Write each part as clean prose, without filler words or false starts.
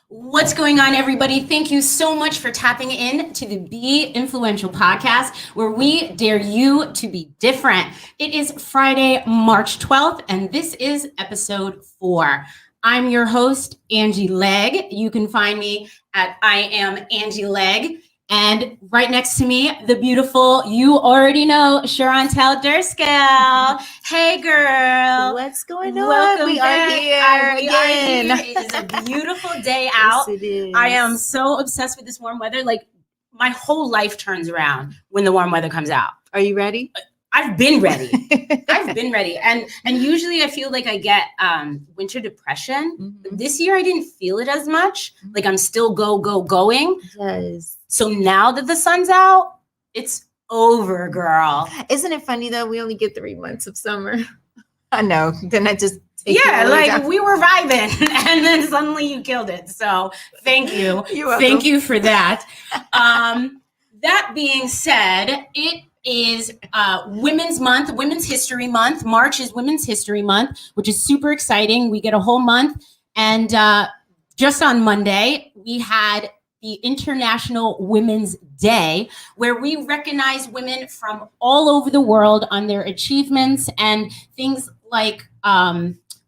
What's going on, everybody? Thank you so much for tapping in to the Be Influential podcast, where we dare you to be different. It is Friday, March 12th, and this is episode 4. I'm your host, Angie Legg. You can find me at I am Angie Legg. And right next to me, the beautiful, you already know, Untitled Chapter. Hey, girl. What's going on? Welcome we back. are here again. It is a beautiful day out. Yes, it is. I am so obsessed with this warm weather. Like, my whole life turns around when the warm weather comes out. Are you ready? I've been ready. And usually I feel like I get winter depression. Mm-hmm. This year I didn't feel it as much. Like, I'm still going. Yes. So now that the sun's out, it's over, girl. Isn't it funny though? We only get 3 months of summer. I know. Then I just We were vibing and then suddenly you killed it. So thank you. You're welcome. Thank you for that. That being said, it is Women's Month, Women's History Month. March is Women's History Month, which is super exciting. We get a whole month. And just on Monday, we had the International Women's Day, where we recognize women from all over the world on their achievements and things like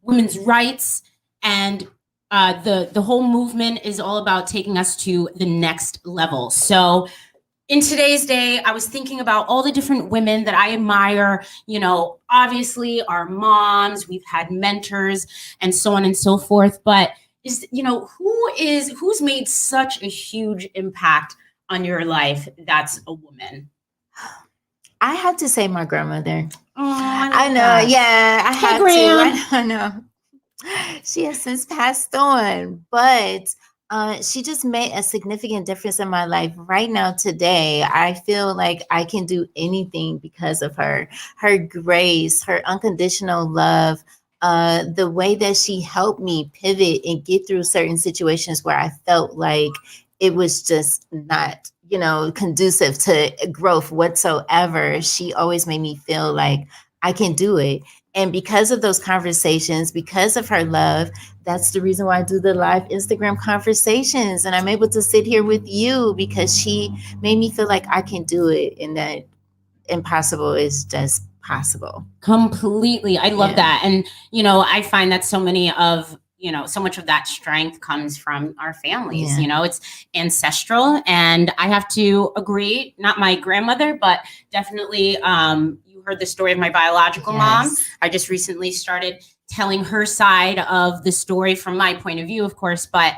women's rights. And the whole movement is all about taking us to the next level. So in today's day, I was thinking about all the different women that I admire, you know, obviously our moms, we've had mentors and so on and so forth, but who's made such a huge impact on your life? That's a woman. I have to say my grandmother. Oh, I know. That. Yeah, I have Graham. to. I know. She has since passed on, but she just made a significant difference in my life. Right now, today, I feel like I can do anything because of her. Her grace, her unconditional love, the way that she helped me pivot and get through certain situations where I felt like it was just not, conducive to growth whatsoever. She always made me feel like I can do it. And because of those conversations, because of her love, that's the reason why I do the live Instagram conversations. And I'm able to sit here with you because she made me feel like I can do it and that impossible is just possible. Completely. I love that. And, I find that so much of that strength comes from our families. Yeah. It's ancestral. And I have to agree, not my grandmother, but definitely you heard the story of my biological mom. I just recently started telling her side of the story from my point of view, of course, but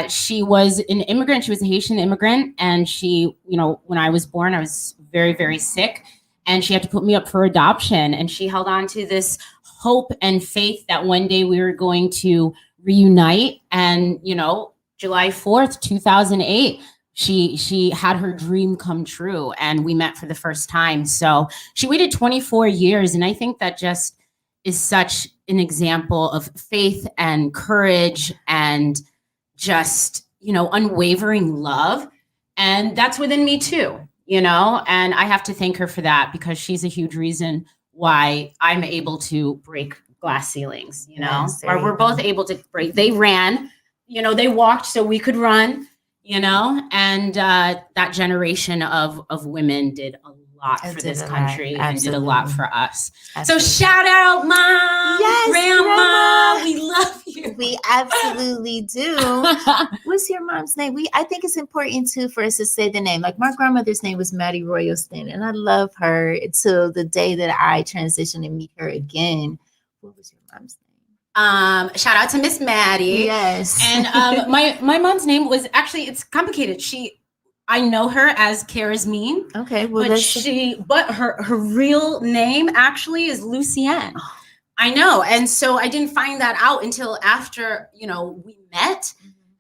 she was an immigrant. She was a Haitian immigrant. And she, when I was born, I was very, very sick. And she had to put me up for adoption. And she held on to this hope and faith that one day we were going to reunite. And, July 4th, 2008, she had her dream come true and we met for the first time. So she waited 24 years. And I think that just is such an example of faith and courage and just, unwavering love. And that's within me too. And I have to thank her for that because she's a huge reason why I'm able to break glass ceilings, Yes, or we're both able to break. They ran, they walked so we could run, and that generation of women did a lot for this country and did a lot for us. Absolutely. So shout out, Mom, Grandma, we love you. We absolutely do. What's your mom's name? I think it's important too for us to say the name. Like my grandmother's name was Maddie Royalston, and I love her until the day that I transition and meet her again. What was your mom's name? Shout out to Miss Maddie. Yes. And my mom's name was actually, it's complicated. I know her as Karazmeen. Okay, well, but her real name actually is Lucienne. Oh. I know, and so I didn't find that out until after we met,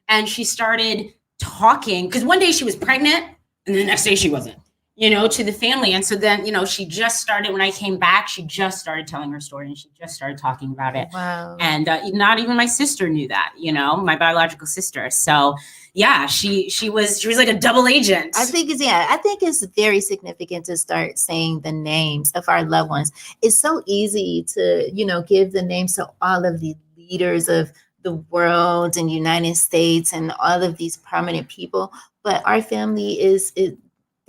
and she started talking because one day she was pregnant, and the next day she wasn't. To the family, and so then she just started when I came back. She just started telling her story, and she just started talking about it. Wow! And not even my sister knew that. My biological sister. So. Yeah, she was like a double agent. I think it's very significant to start saying the names of our loved ones. It's so easy to, give the names to all of the leaders of the world and United States and all of these prominent people, but our family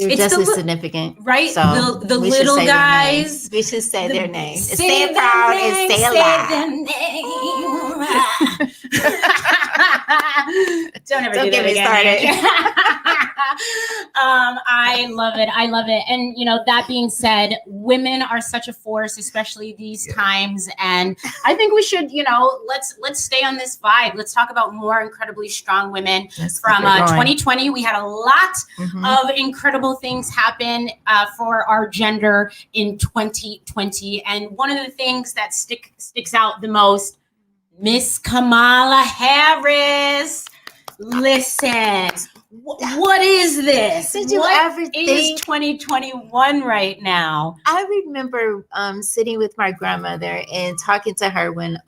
they're just as significant, right? So the little guys. We should say their names. Say it proud and stay alive. Don't get me started. I love it. I love it. And that being said, women are such a force, especially these times. And I think we should, let's stay on this vibe. Let's talk about more incredibly strong women. From 2020. We had a lot of incredible things happen for our gender in 2020. And one of the things that sticks out the most, Miss Kamala Harris. Listen, what is this? Did you what ever is 2021 right now? I remember sitting with my grandmother and talking to her when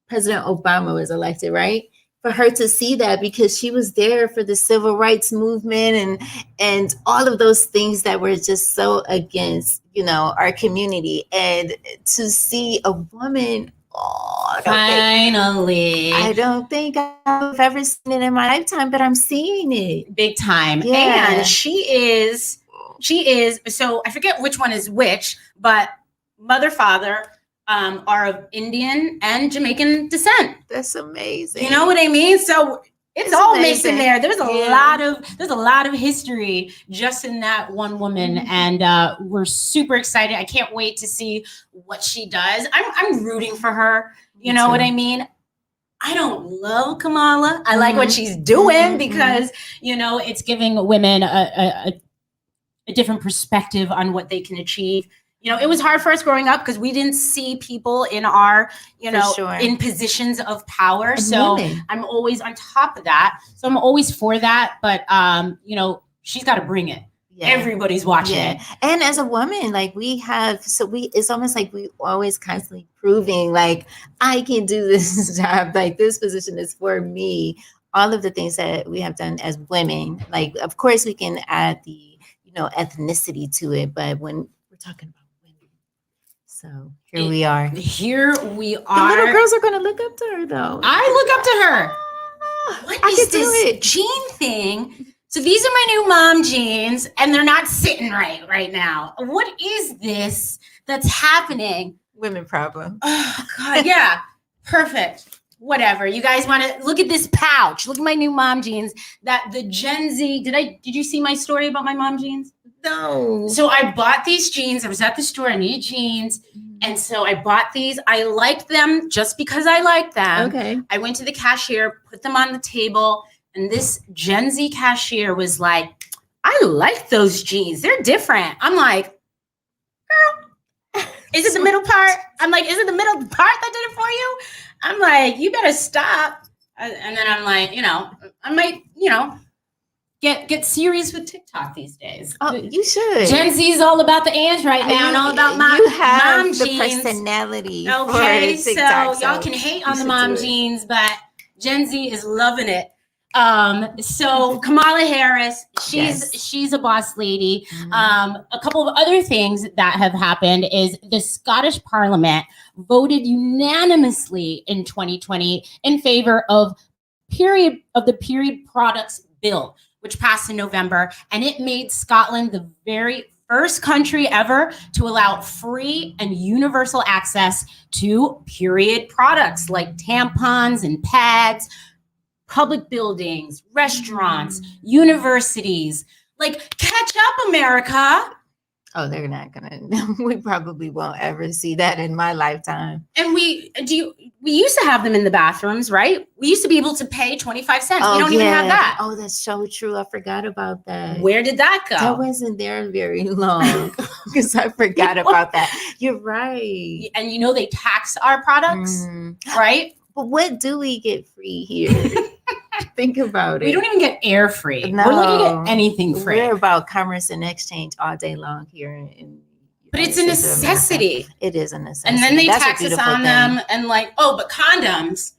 President Obama was elected, right? For her to see that, because she was there for the civil rights movement and all of those things that were just so against, our community. And to see a woman, I don't think I've ever seen it in my lifetime, but I'm seeing it. Big time. Yeah. And she is, so I forget which one is which, but mother, father, are of Indian and Jamaican descent. That's amazing. You know what I mean? So it's all mixed in there. There's a lot of history just in that one woman, and we're super excited. I can't wait to see what she does. I'm rooting for her. You know what I mean? I don't love Kamala. I like what she's doing because it's giving women a different perspective on what they can achieve. It was hard for us growing up because we didn't see people in our, in positions of power. So I'm always on top of that. So I'm always for that. But, she's got to bring it. Yeah. Everybody's watching it. And as a woman, it's almost like we always constantly proving like, I can do this job. Like, this position is for me. All of the things that we have done as women, like, of course we can add the, ethnicity to it. But when we're talking about, so here we are. Here we are. The little girls are going to look up to her, though. I look up to her. What is this jean thing? So these are my new mom jeans, and they're not sitting right now. What is this that's happening? Women problem. Oh, God, yeah. Perfect. Whatever. You guys want to look at this pouch. Look at my new mom jeans. That the Gen Z. Did you see my story about my mom jeans? No. So I bought these jeans. I was at the store. I needed jeans. And so I bought these. I liked them just because I liked them. Okay. I went to the cashier, put them on the table. And this Gen Z cashier was like, I like those jeans. They're different. I'm like, girl, is it the middle part? I'm like, is it the middle part that did it for you? I'm like, you better stop. And then I'm like, I might, get serious with TikTok these days. Oh, you should. Gen Z is all about the ants right now and all about mom jeans. The personality. Okay, so y'all can hate on the mom jeans, but Gen Z is loving it. So Kamala Harris, she's a boss lady. A couple of other things that have happened is the Scottish Parliament voted unanimously in 2020 in favor of the period products bill, which passed in November, and it made Scotland the very first country ever to allow free and universal access to period products like tampons and pads, public buildings, restaurants, universities. Like, catch up, America. Oh, they're not gonna. We probably won't ever see that in my lifetime. And we used to have them in the bathrooms, right? We used to be able to pay 25 cents. We don't even have that. Oh, that's so true. I forgot about that. Where did that go? That wasn't there very long because I forgot about that. You're right. And they tax our products, right? But what do we get free here? Think about it. We don't even get air free. No. We're looking at anything free. We're about commerce and exchange all day long here but it's a necessity. It is a necessity. And then they tax us on them and but condoms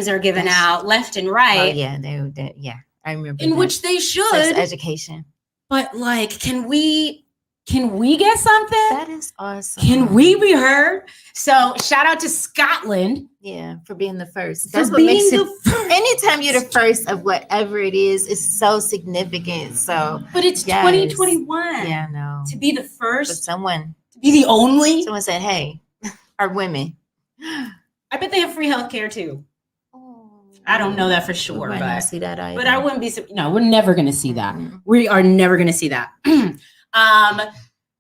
are given out left and right. Oh, yeah, I remember. In which they should. Sex education. But can we Can we get something? That is awesome. Can we be heard? So shout out to Scotland. Yeah, for being the first. That's what makes it. Anytime you're the first of whatever it is, it's so significant. So, but it's 2021. Yeah, no. To be the first. But someone. To be the only. Someone said, "Hey, our women." I bet they have free healthcare too. I don't know that for sure, but not see that either. But I wouldn't be. No, we're never going to see that. Mm-hmm. We are never going to see that.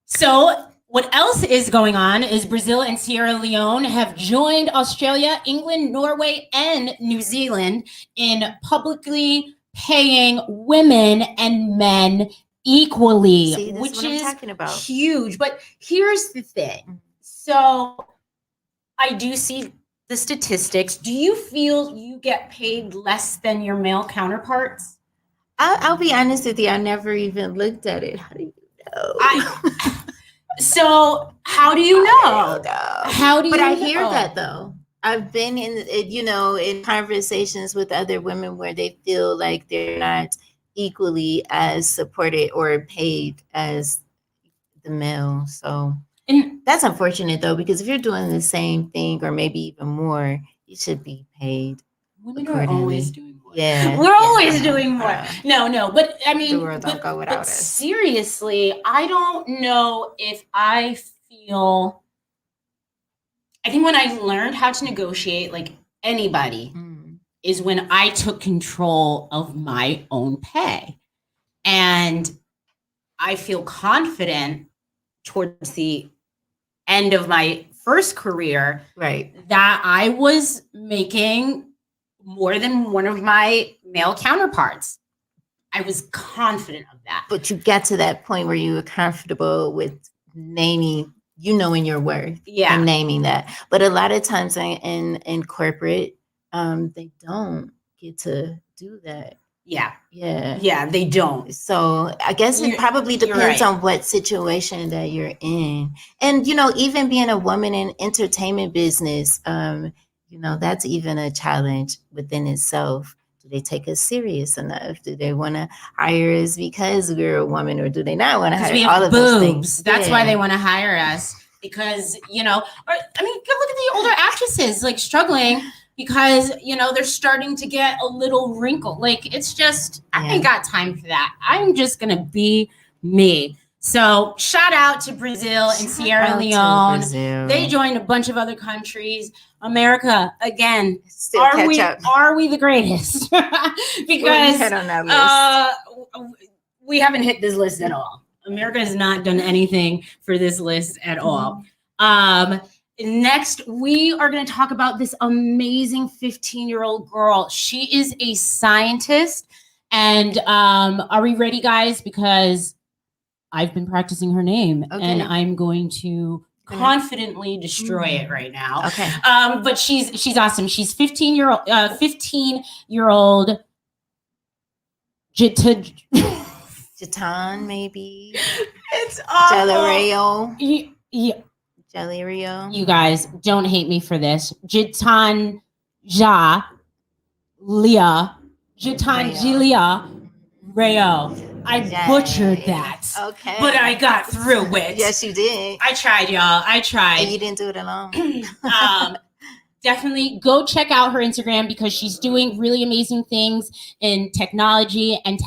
So what else is going on is Brazil and Sierra Leone have joined Australia, England, Norway, and New Zealand in publicly paying women and men equally, see, which is talking about. Huge. But here's the thing. So I do see the statistics. Do you feel you get paid less than your male counterparts? I'll be honest with you. I never even looked at it. How do you know? So how do you know? How do you? But I know? hear that though. I've been in conversations with other women where they feel like they're not equally as supported or paid as the male. So. And that's unfortunate though, because if you're doing the same thing or maybe even more, you should be paid. Women are always doing more. Yeah, we're always doing more. No, but I mean, the world don't go without us. Seriously, I don't know if I feel. I think when I learned how to negotiate, like anybody, is when I took control of my own pay, and I feel confident towards the end of my first career, right, that I was making more than one of my male counterparts. I was confident of that. But you got to that point where you were comfortable with naming, knowing your worth, and naming that. But a lot of times in corporate, they don't get to do that. Yeah, they don't. So I guess it probably depends on what situation that you're in. And, even being a woman in entertainment business, that's even a challenge within itself. Do they take us serious enough? Do they want to hire us because we're a woman, or do they not want to hire all of those things? That's why they want to hire us, because, go look at the older actresses like struggling. Because, they're starting to get a little wrinkle. Like, it's just, I ain't got time for that. I'm just going to be me. So, shout out to Brazil and Sierra Leone. They joined a bunch of other countries. America, again, are we the greatest? Because we haven't hit this list at all. America has not done anything for this list at all. Next, we are going to talk about this amazing 15-year-old girl. She is a scientist. And are we ready, guys? Because I've been practicing her name, and I'm going to confidently destroy it right now. Okay. But she's awesome. She's 15-year-old Jatan, maybe. It's awful. Yeah. Jelly Rio. You guys don't hate me for this. Jitan Gilia Rayo. I butchered that. Okay. But I got through it. Yes, you did. I tried, y'all. I tried. And you didn't do it alone. Definitely go check out her Instagram, because she's doing really amazing things in technology and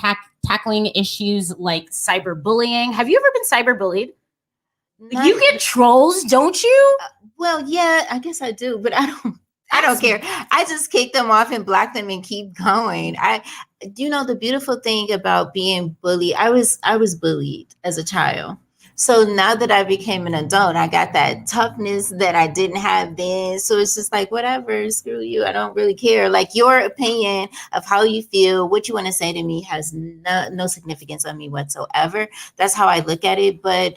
tackling issues like cyberbullying. Have you ever been cyberbullied? You get trolls, don't you? Well, yeah, I guess I do, but I don't care. I just kick them off and block them and keep going. The beautiful thing about being bullied, I was bullied as a child. So now that I became an adult, I got that toughness that I didn't have then. So it's just like, whatever, screw you. I don't really care. Like, your opinion of how you feel, what you want to say to me has no significance on me whatsoever. That's how I look at it. But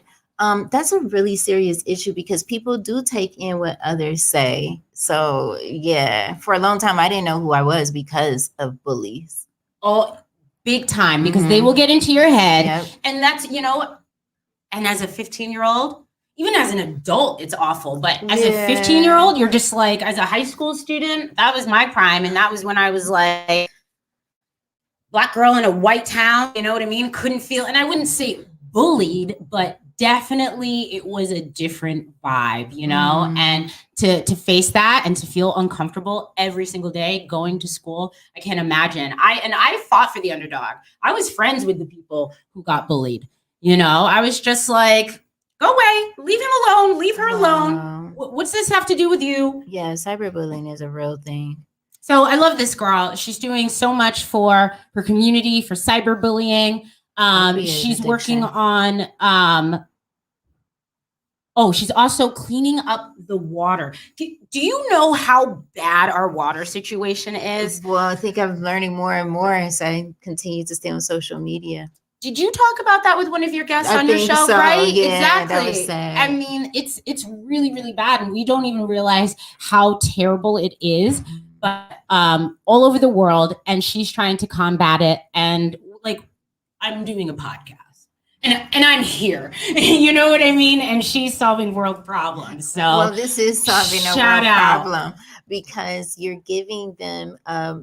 that's a really serious issue, because people do take in what others say. So, yeah, for a long time, I didn't know who I was because of bullies. Oh, big time, because they will get into your head. Yep. And that's, and as a 15-year-old, even as an adult, it's awful. But as a 15-year-old, you're just like, as a high school student, that was my prime. And that was when I was like, Black girl in a white town, you know what I mean? Couldn't feel, and I wouldn't say bullied, but definitely it was a different vibe, you know, and to face that and to feel uncomfortable every single day going to school, I can't imagine. I fought for the underdog. I was friends with the people who got bullied. You know, I was just like, go away, leave him alone, leave her alone. What's this have to do with you? Yeah, cyberbullying is a real thing. So I love this girl. She's doing so much for her community, for cyberbullying. She's working on she's also cleaning up the water. Do you know how bad our water situation is? Well, I think I'm learning more and more as I continue to stay on social media. Did you talk about that with one of your guests on your show? So, right? Yeah, exactly. That was sad. I mean, it's really, really bad, and we don't even realize how terrible it is. But all over the world, and she's trying to combat it. And like, I'm doing a podcast. And I'm here, you know what I mean? And she's solving world problems. So, well, this is solving a world problem because you're giving them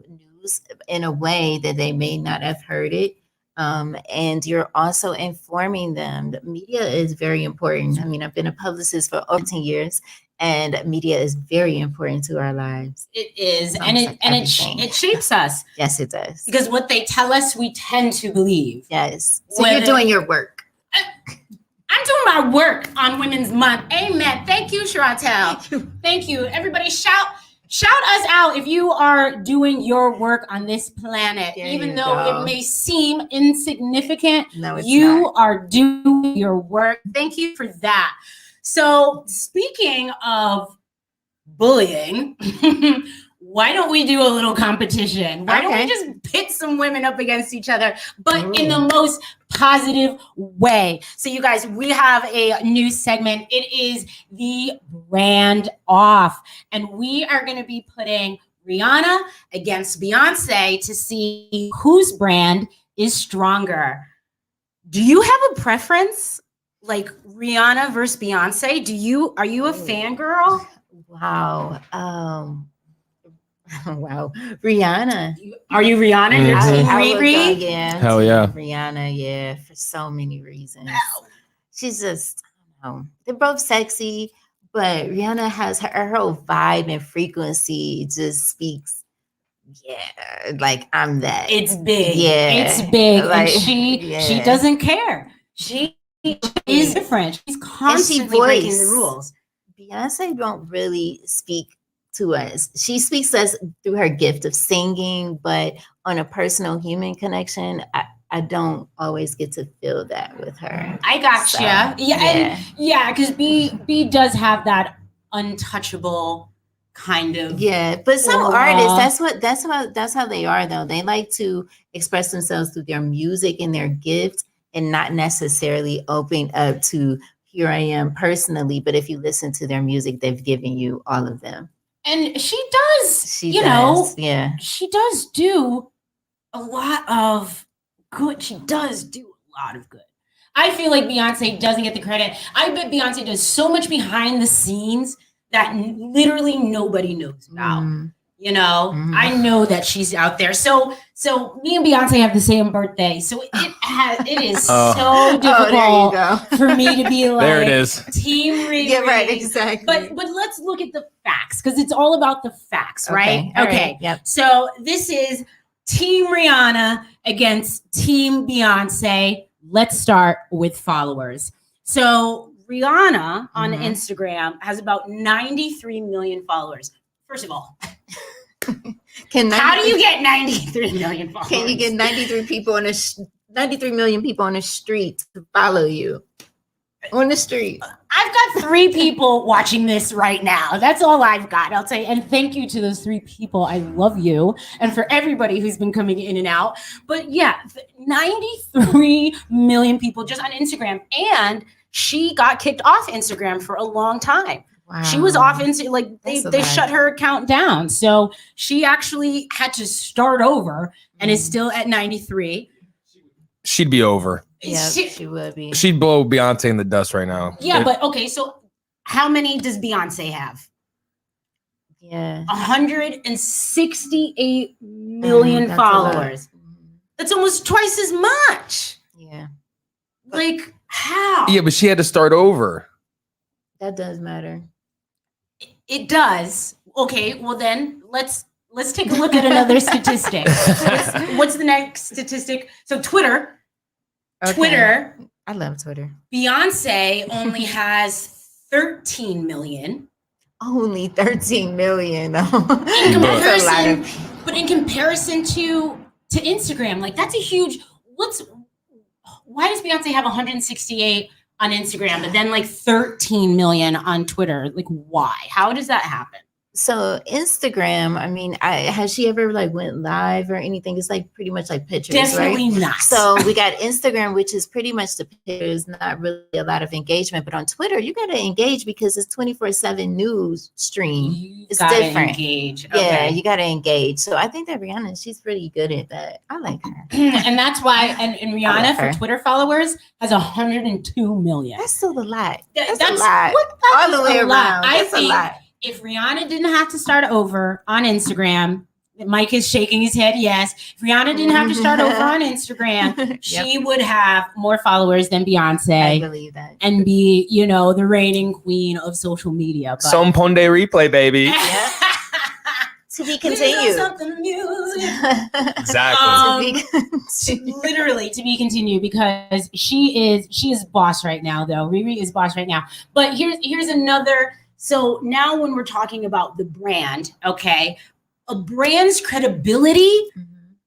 news in a way that they may not have heard it. And you're also informing them. The media is very important. I mean, I've been a publicist for over 10 years, and media is very important to our lives. It is, it shapes us. Yes, it does. Because what they tell us, we tend to believe. Yes. So you're doing your work. I'm doing my work on Women's Month. Amen. Thank you, Chantel. Thank you. Everybody shout us out if you are doing your work on this planet. Even though it may seem insignificant, you are doing your work. Thank you for that. So speaking of bullying, why don't we do a little competition? Why don't we just pit some women up against each other, but in the most positive way? So you guys, we have a new segment. It is the brand off. And we are going to be putting Rihanna against Beyonce to see whose brand is stronger. Do you have a preference? Like Rihanna versus Beyonce? Are you a fangirl? Wow. Wow. Rihanna. Are you Rihanna? Mm-hmm. You're Team Riri? Yeah. Hell yeah. Rihanna, yeah, for so many reasons. She's just, I don't know. They're both sexy, but Rihanna has her whole vibe and frequency just speaks. Yeah, like I'm that. It's big. Yeah. It's big. Like, and she doesn't care. She is different. She's constantly breaking the rules. Beyonce don't really speak to us. She speaks to us through her gift of singing, but on a personal human connection, I don't always get to feel that with her. I gotcha. Because B does have that untouchable kind of but some artists, that's how they are though. They like to express themselves through their music and their gift and not necessarily open up to here I am personally, but if you listen to their music, they've given you all of them. And she does, she does do a lot of good. She does do a lot of good. I feel like Beyonce doesn't get the credit. I bet Beyonce does so much behind the scenes that literally nobody knows about. You know, I know that she's out there. So me and Beyonce have the same birthday. So it is so difficult for me to be like, there it is. Team Riri. Yeah, right, exactly. But let's look at the facts because it's all about the facts, right? Okay. Yep. So this is Team Rihanna against Team Beyonce. Let's start with followers. So Rihanna on Instagram has about 93 million followers. First of all, how do you get 93 million followers? Can you get 93 million people on the street to follow you? On the street. I've got 3 people watching this right now. That's all I've got. I'll say, and thank you to those 3 people. I love you. And for everybody who's been coming in and out. But yeah, 93 million people just on Instagram. And she got kicked off Instagram for a long time. Wow. She was off they shut her account down. So she actually had to start over and is still at 93. She'd be over. Yeah, she would be. She'd blow Beyonce in the dust right now. Yeah, but okay, so how many does Beyonce have? Yeah. 168 million followers. That's almost twice as much. Yeah. Like, How? Yeah, but she had to start over. That does matter. It does. Okay, well then let's take a look at another statistic. What's the next statistic? So Twitter. Okay. Twitter. I love Twitter. Beyonce only has 13 million. Only 13 million. In That's a lot comparison, of. but in comparison to Instagram, like that's a huge. Why does Beyonce have 168 on Instagram, but then like 13 million on Twitter? Like, why? How does that happen? So Instagram, I mean, has she ever like went live or anything? It's like pretty much like pictures, Definitely right? not. So we got Instagram, which is pretty much the pictures, not really a lot of engagement. But on Twitter, you got to engage because it's 24/7 news stream. It's different. Engage. Yeah, Okay. you got to engage. So I think that Rihanna, she's pretty good at that. I like her. And that's why, and Rihanna for her. Twitter followers has 102 million. That's still a lot. That's a lot. All the way around. That's a lot. If Rihanna didn't have to start over on Instagram, Mike is shaking his head. Yes. If Rihanna didn't have to start over on Instagram, she would have more followers than Beyonce. I believe that. And be, the reigning queen of social media. But Some Ponde replay, baby. Yeah. To be continued. Exactly. Literally to be continued because she is boss right now, though. Riri is boss right now. But here's another. So now when we're talking about the brand, okay, a brand's credibility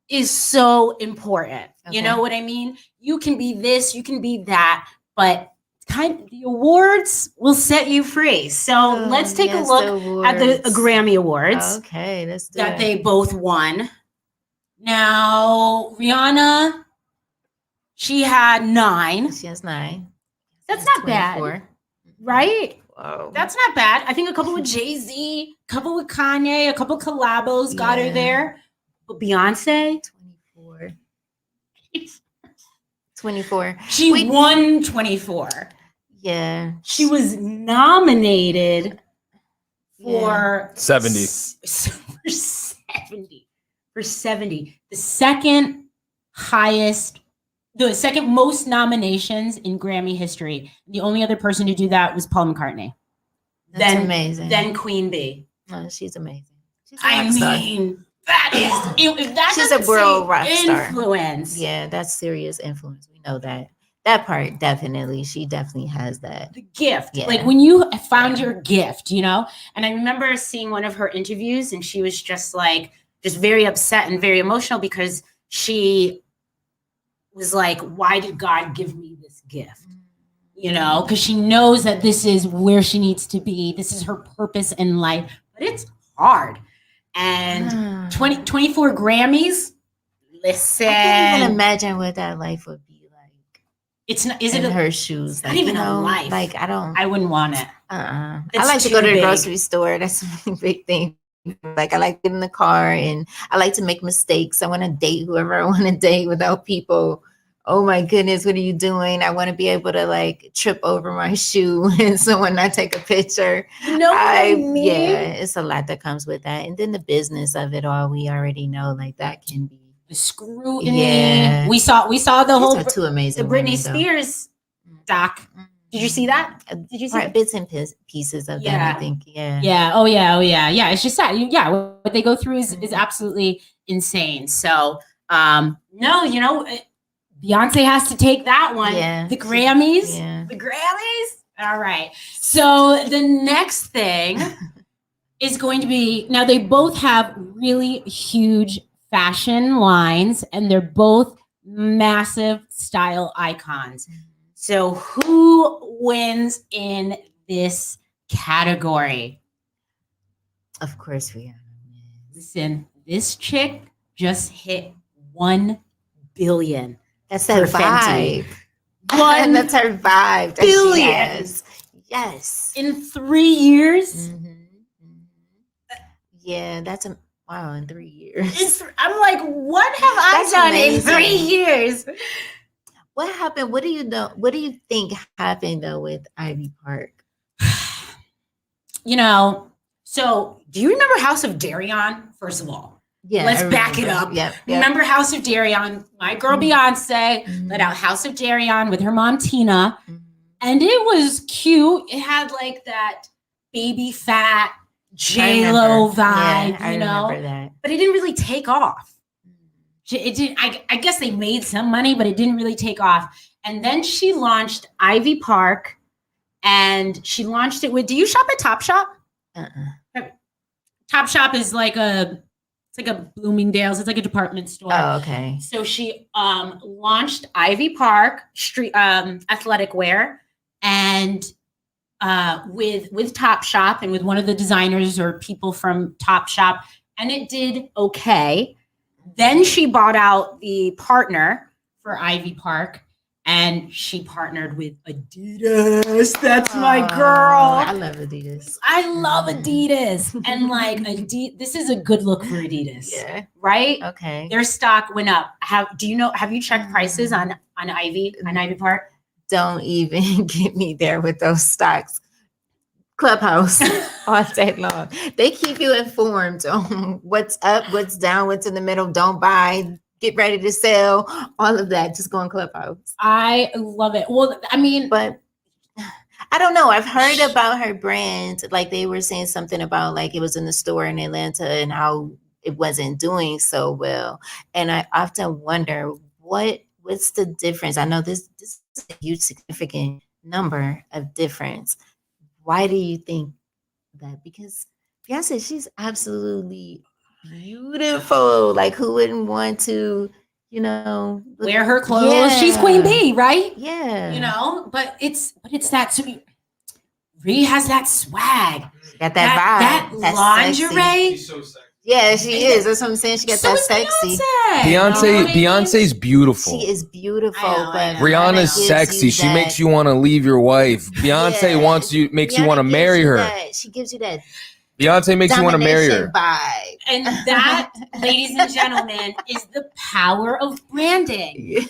is so important. Okay. You know what I mean? You can be this, you can be that, but the awards will set you free. So let's take a look at the Grammy Awards. Okay, let's do that they both won. Now, Rihanna, she had 9. She has 9. That's not 24. Bad, right? Whoa. That's not bad. I think a couple with Jay-Z, a couple with Kanye, a couple collabos got her there. But Beyonce, 24. She won 24. Yeah. She was nominated for 70. For 70. The second most nominations in Grammy history. The only other person to do that was Paul McCartney. That's amazing. Then Queen Bee. Oh, she's amazing. She's that is, if that she's a world rock star. Influence. Yeah, that's serious influence. We know that. That part, definitely. She definitely has that. The gift. Yeah. Like when you found your gift, And I remember seeing one of her interviews and she was just very upset and very emotional because she was like, why did God give me this gift? Because she knows that this is where she needs to be. This is her purpose in life, but it's hard. And 24 Grammys, listen. I can't even imagine what that life would be like. It's not, is in it her shoes? Not even a life. Like, I wouldn't want it. I like to go to the grocery store. That's a really big thing. Like I like to get in the car and I like to make mistakes. I want to date whoever I want to date without people. Oh my goodness, what are you doing? I want to be able to trip over my shoe and someone not take a picture. You know what I mean? Yeah, it's a lot that comes with that. And then the business of it all, we already know that can be the scrutiny. Yeah. We saw the whole are two amazing the Britney women, Spears doc. Did you see that? Did you see right, bits and pieces of that? I think. Yeah. Yeah. Oh yeah. It's just that. Yeah. What they go through is absolutely insane. So no, Beyonce has to take that one. Yeah. The Grammys. Yeah. The Grammys. All right. So the next thing is going to be, now they both have really huge fashion lines and they're both massive style icons. So who wins in this category? Of course we are. Listen, this chick just hit 1 billion. That's her vibe. That's her vibe. Billion. Yes. In 3 years. Yeah, that's wow. In 3 years. I'm like, what have I done in 3 years? What happened? What do you know? What do you think happened though with Ivy Park? So do you remember House of Darion? First of all, Yeah, Let's I back it remember. up. Yep. Remember House of Darion? My girl Beyonce let out House of Darion with her mom Tina, and it was cute. It had like that baby fat J-Lo vibe, I remember that. but it didn't really take off. It did. I guess they made some money, but it didn't really take off. And then she launched Ivy Park, and she launched it with. Do you shop at Topshop? Topshop is like it's like a Bloomingdale's. It's like a department store. Oh, okay. So she launched Ivy Park street athletic wear, and with Topshop and with one of the designers or people from Topshop, and it did okay. Then she bought out the partner for Ivy Park, and she partnered with Adidas. That's my girl. I love Adidas. I love Adidas. And like this is a good look for Adidas. Yeah. Right? Okay. Their stock went up. Have you checked prices on Ivy Park? Don't even get me there with those stocks. Clubhouse all day long. They keep you informed on what's up, what's down, what's in the middle. Don't buy, get ready to sell, all of that. Just go on Clubhouse. I love it. Well, I mean, but I don't know. I've heard about her brand. Like they were saying something about like it was in the store in Atlanta and how it wasn't doing so well. And I often wonder what's the difference? I know this is a huge significant number of difference. Why do you think that? Because Beyonce, she's absolutely beautiful. Like who wouldn't want to, wear her clothes? Yeah. She's Queen Bee, right? Yeah. But it's that Ree has that swag. She got that vibe. That That's lingerie. sexy. She's so sexy. Yeah, she is. That's what I'm saying. She got that sexy. Beyonce's beautiful. She is beautiful, I know. but Rihanna's gives sexy. you She that- makes you want to leave your wife. Beyonce makes you Rihanna want to gives marry you her. that. She gives you that Beyonce makes you want to marry her. domination vibe. And that, ladies and gentlemen, is the power of branding.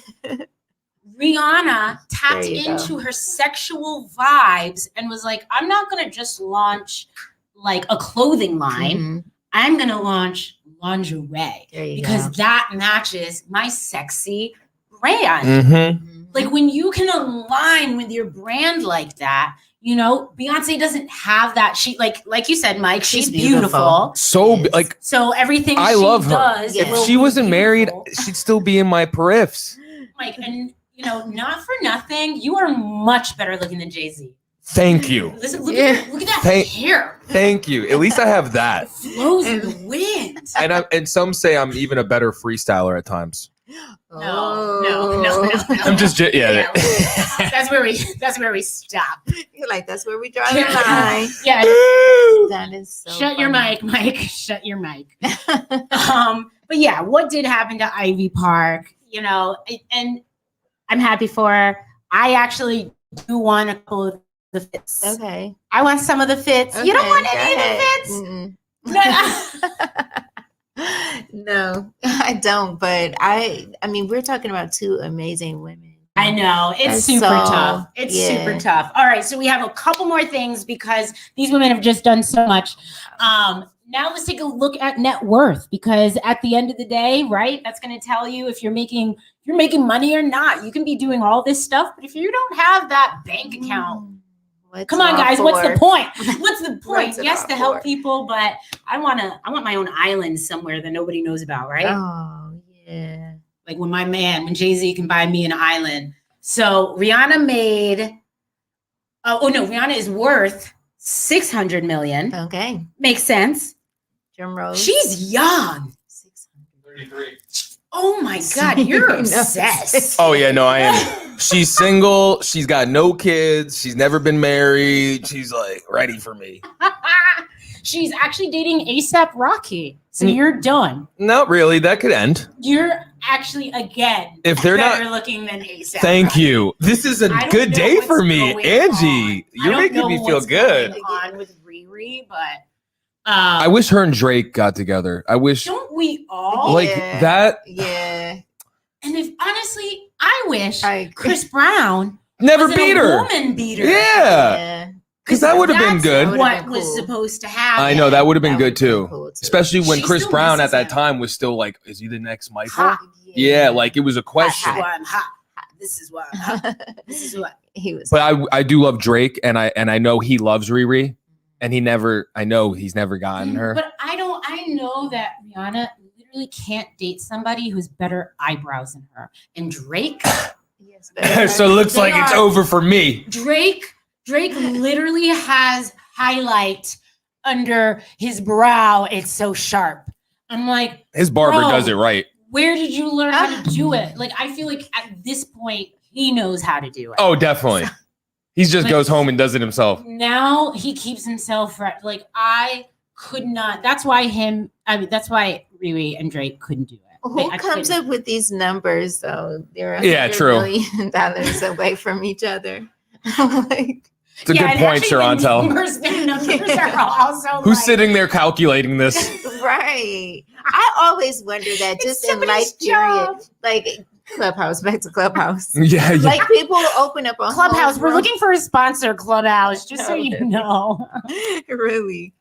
Rihanna tapped There you into go. her sexual vibes and was like, I'm not going to just launch like a clothing line. Mhm. I'm going to launch lingerie There you because go. that matches my sexy brand. Mm-hmm. Mhm. Like when you can align with your brand like that, Beyonce doesn't have that. She like you said, Mike, she's beautiful. So Yes. like, So everything I she love her. does, If if will she be wasn't married, beautiful. she'd still be in my periffs. Like, and not for nothing, you are much better looking than Jay-Z. Thank you. Listen, look Yeah. at that Thank- hair. Thank you. At least I have that. It flows in the wind. And some say I'm even a better freestyler at times. No. I'm just yeah. That's where we stop. You're like, that's where we draw the line. Yeah. That is so Shut your funny. mic, Mike. Shut your mic. But yeah, what did happen to Ivy Park? And I'm happy for her. I actually do want a couple of the fits. Okay. I want some of the fits. You don't Okay, want go any of ahead. the fits? Mm-mm. No. No, I don't. But I mean, we're talking about two amazing women. I know. It's That's super so- tough. It's yeah. super tough. All right. So we have a couple more things because these women have just done so much. Now let's take a look at net worth, because at the end of the day, right, that's going to tell you if you're making money or not. You can be doing all this stuff, but if you don't have that bank account, What's come on, it all guys, what's the for? point? What's the point? What's it Yes, all to help for? people, but I want my own island somewhere that nobody knows about, right? Oh, yeah. Like when Jay-Z can buy me an island. So Rihanna Rihanna is worth 600 million. Okay. Makes sense. Drum roll. She's young. 33. Oh my God, you're No. obsessed. Oh yeah, no, I am. She's single. She's got no kids. She's never been married. She's like ready for me. She's actually dating ASAP Rocky. So you're done. Not really. That could end. You're actually, again, If they're better not- looking than ASAP. Thank Rocky. you. This is a I don't good know day what's for me, going Angie. on. You're making me feel good. On with Riri, but I wish her and Drake got together. I wish don't we all? like Yeah. that. Yeah. And if honestly, I wish I agree. Chris Brown Never wasn't beat a her. woman beater. Yeah. Yeah. Because that would have been That's good. What been was cool. supposed to happen? I know that would have been That good would've been too. cool, too. Especially when She Chris still Brown at misses that him. time was still like, is he the next Michael? Hot. Yeah, like it was a question. This is why I'm hot. This is why I'm hot. This is what. He was. But I do love Drake, and I know he loves Riri, and I know he's never gotten her. But I know that Rihanna literally can't date somebody who's better eyebrows than her. And Drake, Yes, So it looks They like it's are- over for me. Drake literally has highlight under his brow. It's so sharp. I'm like, His barber Bro. does it right. where did you learn how to do it? Like, I feel like at this point, he knows how to do it. Oh, definitely. He just But- goes home and does it himself. Now he keeps himself right. Like, I could not. That's why Riri and Drake couldn't do it. Who I comes couldn't. up with these numbers though? They're Yeah, true. $100 million away from each other. Like, It's a good and point, actually the Sharontel. the numbers are also Who's like, sitting there calculating this? right. I always wonder that just in somebody's life period. job. Like Clubhouse, back to Clubhouse. Yeah, yeah. Like people open up a Clubhouse. whole We're room- looking for a sponsor, Clubhouse, just so you know. Really?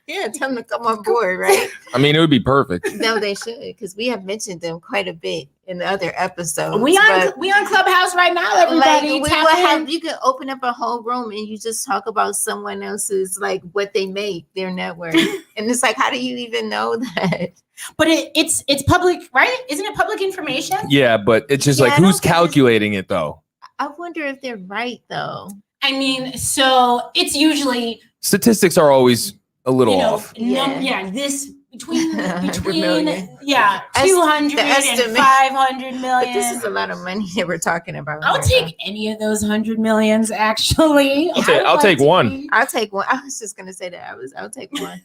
Yeah, tell them to come on board, right? I mean, it would be perfect. No, they should, because we have mentioned them quite a bit in the other episodes. We but, on Clubhouse right now, like everybody. we will Tap in. have, you can open up a whole room and you just talk about someone else's, like what they make, their network, and it's like, how do you even know that? But it's public, right? Isn't it public information? Yeah, but it's just Yeah, like, I don't who's think it's- calculating it though? I wonder if they're right though. I mean, so it's usually Statistics are always a little off. Yeah. this between 100 million. 200 the and estimate. 500 But million. this is a lot of money that we're talking about. I'll here, take any of those 100 millions, actually. I'll take one. be- I'll take one. I was just gonna say that. I'll take one.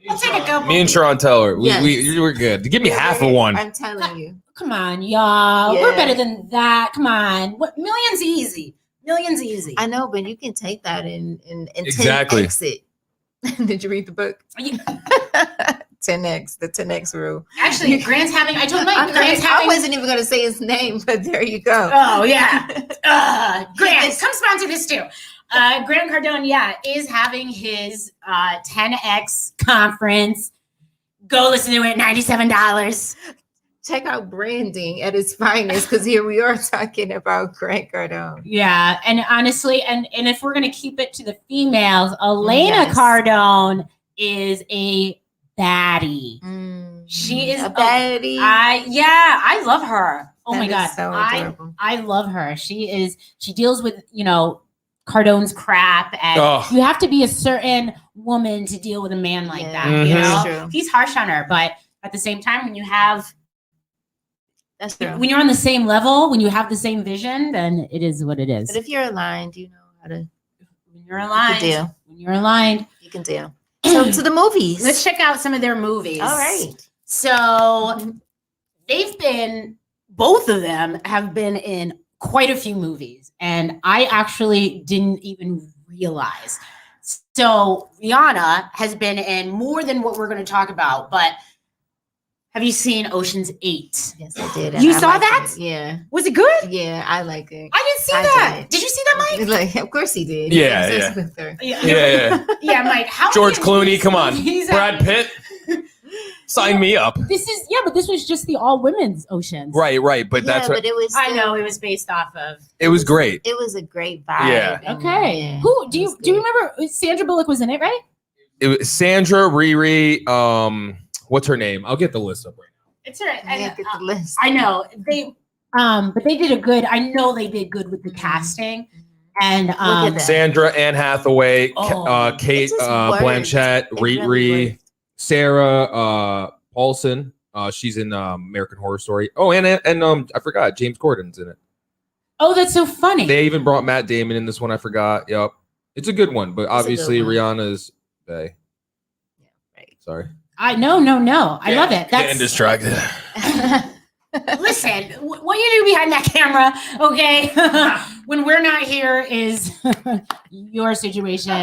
I'll take a couple. Me and Sharontel are Yes. we're good. Give me half of one. I'm telling you. Come on, y'all. We're Yeah. better than that. Come on. What millions easy. Millions easy. I know, but you can take that and Exactly. 10x it. Did you read the book? Yeah. 10x, the 10x rule. Actually, Grant's having. I told Mike. Grant's I having. wasn't even gonna say his name, but there you go. Oh yeah. Grant, come sponsor this too. Grant Cardone, is having his 10X conference. Go listen to it. $97. Check out branding at its finest, because here we are talking about Grant Cardone. Yeah, and honestly, and if we're gonna keep it to the females, Elena Yes. Cardone is a baddie. She is a baddie. I love her. Oh my That god, is so adorable. I love her. She deals with Cardone's crap, and Ugh. you have to be a certain woman to deal with a man like Yeah, that. Mhm. You that's know, true. he's harsh on her, but at the same time, That's true. when you're on the same level, when you have the same vision, then it is what it is. But if you're aligned, you know how to When you're aligned, deal. when you're aligned. You can deal. So to the movies. Let's check out some of their movies. All right. So both of them have been in quite a few movies, and I actually didn't even realize. So Rihanna has been in more than what we're going to talk about, but have you seen Ocean's 8? Yes, I did. You I saw liked that? it. Yeah. Was it good? Yeah, I like it. I didn't see I that. did. Did you see that, Mike? Like, of course he did. Yeah, He had yeah. sex with her. Yeah. Yeah, Mike. How George many Clooney, come on. movies Brad have- Pitt. Sign me up. But this was just the all women's Oceans. Right, but that's what but it was. I know it was based off of. it was great. It was a great vibe. Yeah. and, Okay. yeah, Who do it you was do? You good. remember Sandra Bullock was in it, right? It was Sandra, Riri, what's her name? I'll get the list up right now. It's all right. Yeah, get the list. I know they, but they did a good. I know they did good with the casting, and at that. Sandra, Anne Hathaway, Oh, Kate it just worked. Blanchett, It really Riri, worked. Sarah Paulson. She's in American Horror Story. Oh, and I forgot James Corden's in it. oh, that's so funny. They even brought Matt Damon in this one. I forgot. Yep, it's a good one, but a good obviously one. Rihanna's bae. Yeah, right. Sorry, I no. I love it. Getting That's distracted. listen. What you do behind that camera, okay? When we're not here, is your situation.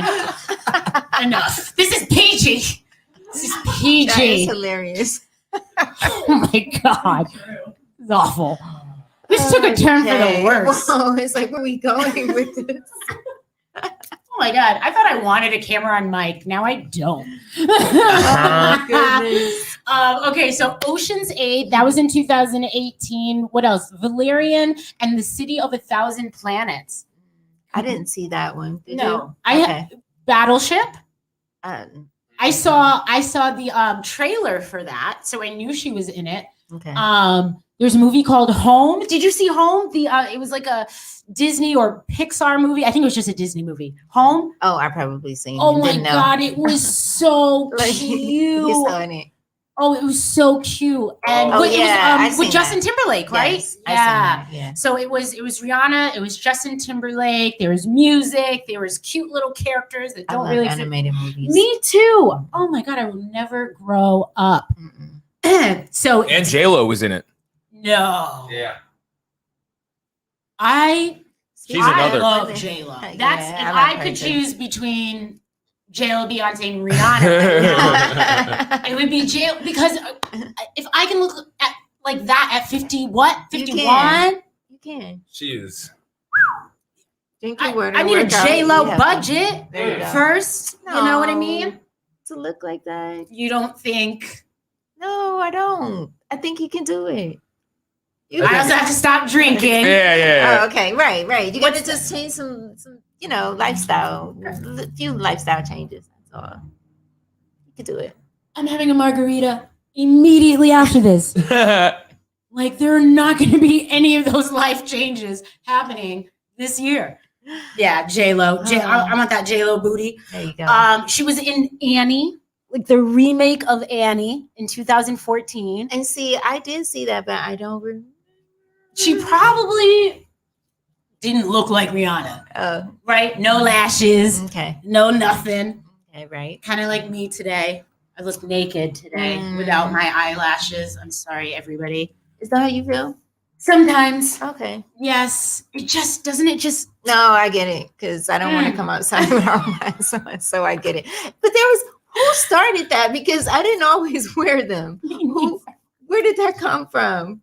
Enough. This is PG. This is That is PG. hilarious. Oh my god, it's awful. This took a turn for the Okay. worse. Whoa, it's like, where are we going with this? Oh my God. I thought I wanted a camera on Mike. Now I don't. Oh my goodness. Okay, so Ocean's 8, that was in 2018. What else? Valerian and the City of 1,000 Planets. I didn't see that one. Did No. you? Okay. Battleship. Um, I saw the trailer for that, so I knew she was in it. okay. There's a movie called Home. Did you see Home? It was like a Disney or Pixar movie. I think it was just a Disney movie. Home. Oh, I probably seen it. Oh my Didn't know. God, it was so Like, cute. You saw it. Oh, it was so cute. And Oh, but yeah, it I've was with seen Justin Timberlake, right? Yes, I seen that, yeah. So it was Rihanna, it was Justin Timberlake, there was music, there was cute little characters that I don't love really animated movies. Me too. Oh my God, I will never grow up. So And J-Lo was in it. no. Yeah. She's I another. love J-Lo. Yeah, That's I if love I her could too. choose between J-Lo, Beyonce, and Rihanna, it would be J-Lo because if I can look at like that at 50, what? You 51? You can. She is. Drink your water. I need a work out. J-Lo You have to- budget There you go. first. You know what I mean? No, to look like that. You don't think? No, I don't. I think you can do it. You I can. also have to stop drinking. Yeah. Oh, okay, right. You got to just change some, lifestyle, a few lifestyle changes. That's all. You can do it. I'm having a margarita immediately after this. Like there are not going to be any of those life changes happening this year. Yeah, J-Lo. I want that J-Lo booty. There you go. She was in Annie, like the remake of Annie in 2014. And see, I did see that, but I don't remember. She probably didn't look like Rihanna, Oh, right? No lashes, okay. no nothing. Okay, right. Kind of like me today. I look naked today without my eyelashes. I'm sorry, everybody. Is that how you feel? Sometimes, Okay. yes. It just doesn't. It just. No, I get it because I don't want to come outside without my so I get it. But who started that? Because I didn't always wear them. Where did that come from?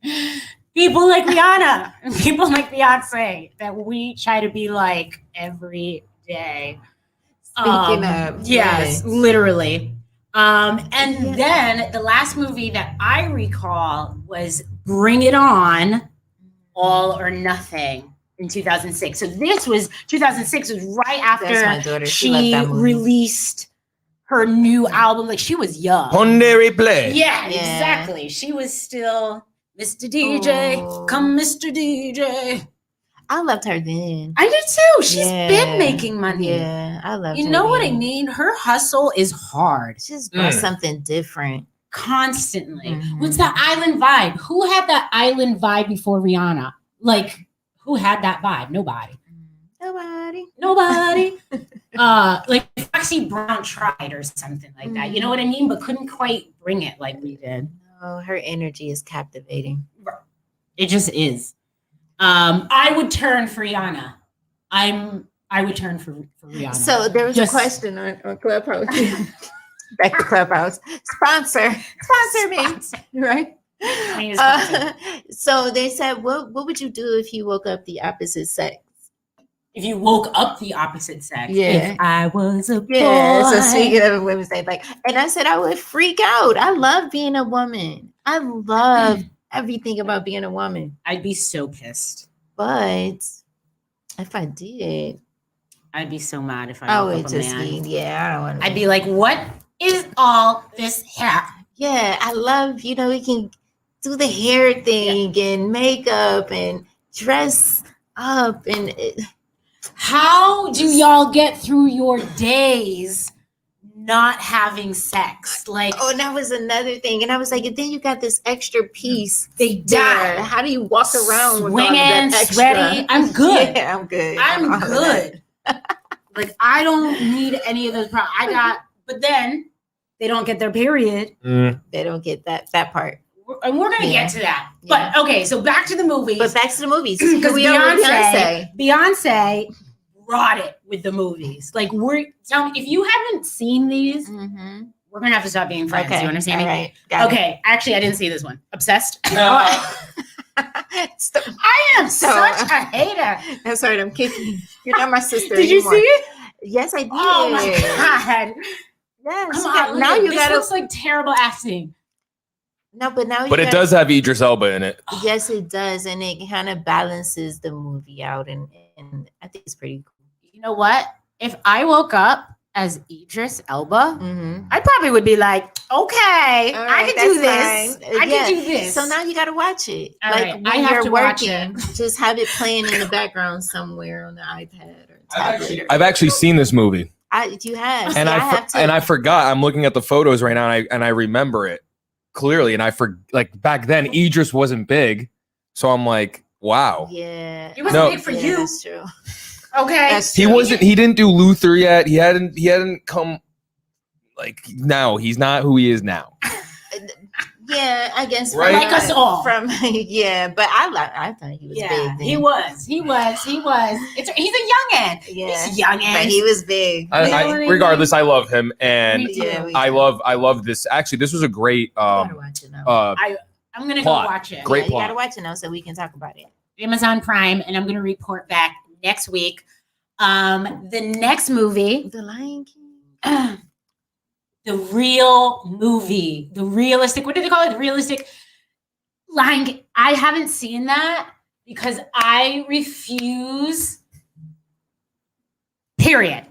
People like Rihanna and people like Beyonce that we try to be like every day. Speaking of, yes, really. literally. And Yeah. then the last movie that I recall was Bring It On, All or Nothing in 2006. So this was 2006 was right That's my after daughter. she loved that movie. released her new album. Like she was young. Ponde replay. Yeah, Yeah. exactly. She was still Mr. DJ. Oh. Come, Mr. DJ. I loved her then. I did too. She's Yeah. been making money. Yeah, I loved her. You know what I then. mean? Her hustle is hard. She just brought something different. Constantly. Mhm. What's that island vibe? Who had that island vibe before Rihanna? Like, who had that vibe? Nobody. Nobody. Like Foxy Brown tried or something like that. You know what I mean? But couldn't quite bring it like we did. No, her energy is captivating. It just is. I would turn for Rihanna. I would turn for Rihanna. So there was Just- a question on Clubhouse. Back to Clubhouse. Sponsor me, right? I need a sponsor. So they said, what would you do if you woke up the opposite sex? If you woke up the opposite sex. Yeah. If I was a boy. Yeah. So speaking of women's day, and I said I would freak out. I love being a woman. I love everything about being a woman. I'd be so pissed. But if I did, I'd be so mad if I I woke would up a just man. be, I don't want to. I'd be like, what is all this hair? Yeah, I love, we can do the hair thing and makeup and dress up and How do y'all get through your days not having sex? Like, oh, and that was another thing. And I was like, and then you got this extra piece. they there. die. How do you walk around with all of Swinging, that extra? sweaty. I'm good. Yeah, I'm good. I'm all of that. good. Like, I don't need any of those problems. But then they don't get their period. They don't get that part. And we're going to Yeah. get to that. Yeah. But okay, so back to the movies. But back to the movies. Because we are with Beyonce. Beyonce brought it with the movies. Like, tell me, if you haven't seen these, Mm-hmm. we're going to have to stop being friends. Okay. You understand All me? right. Got it. Okay, actually, I didn't see this one. Obsessed? Stop. I am So- such a hater. I'm sorry, I'm kicking. You're not my sister Did you anymore. see it? Yes, I did. Oh my god! Yes. Come on, Now you this gotta. looks like terrible acting. No, but now. But you it gotta, does have Idris Elba in it. Yes, it does, and it kind of balances the movie out, and I think it's pretty cool. You know what? If I woke up as Idris Elba, Mm-hmm. I probably would be like, okay, I can do this. I can do this. So now you got to watch it. All like right, when I have you're to watch working, just have it playing in the background somewhere on the iPad or tablet. I've actually seen this movie. You have, And See, I have to. and I forgot. I'm looking at the photos right now, and I remember it clearly. And like back then, Idris wasn't big, so I'm like, wow. Yeah, It wasn't No. big for yeah, you. That's true. Okay. That's He true. wasn't. He didn't do Luther yet. He hadn't come. Like now, he's not who he is now. Yeah, I guess. Right? Like us all. From yeah, but I thought he was big. Then. He was. He's a youngin. Yeah, He's a youngin. but he was big. Regardless, I love him, and Me too. Yeah, we I do. love this. Actually, this was a great You gotta watch it now. I'm gonna Plot. go watch it. Great You plot. gotta watch it now so we can talk about it. Amazon Prime, and I'm gonna report back next week. The next movie, The Lion King. the real movie, the realistic. What do they call it? The realistic Lion King. I haven't seen that because I refuse. Period.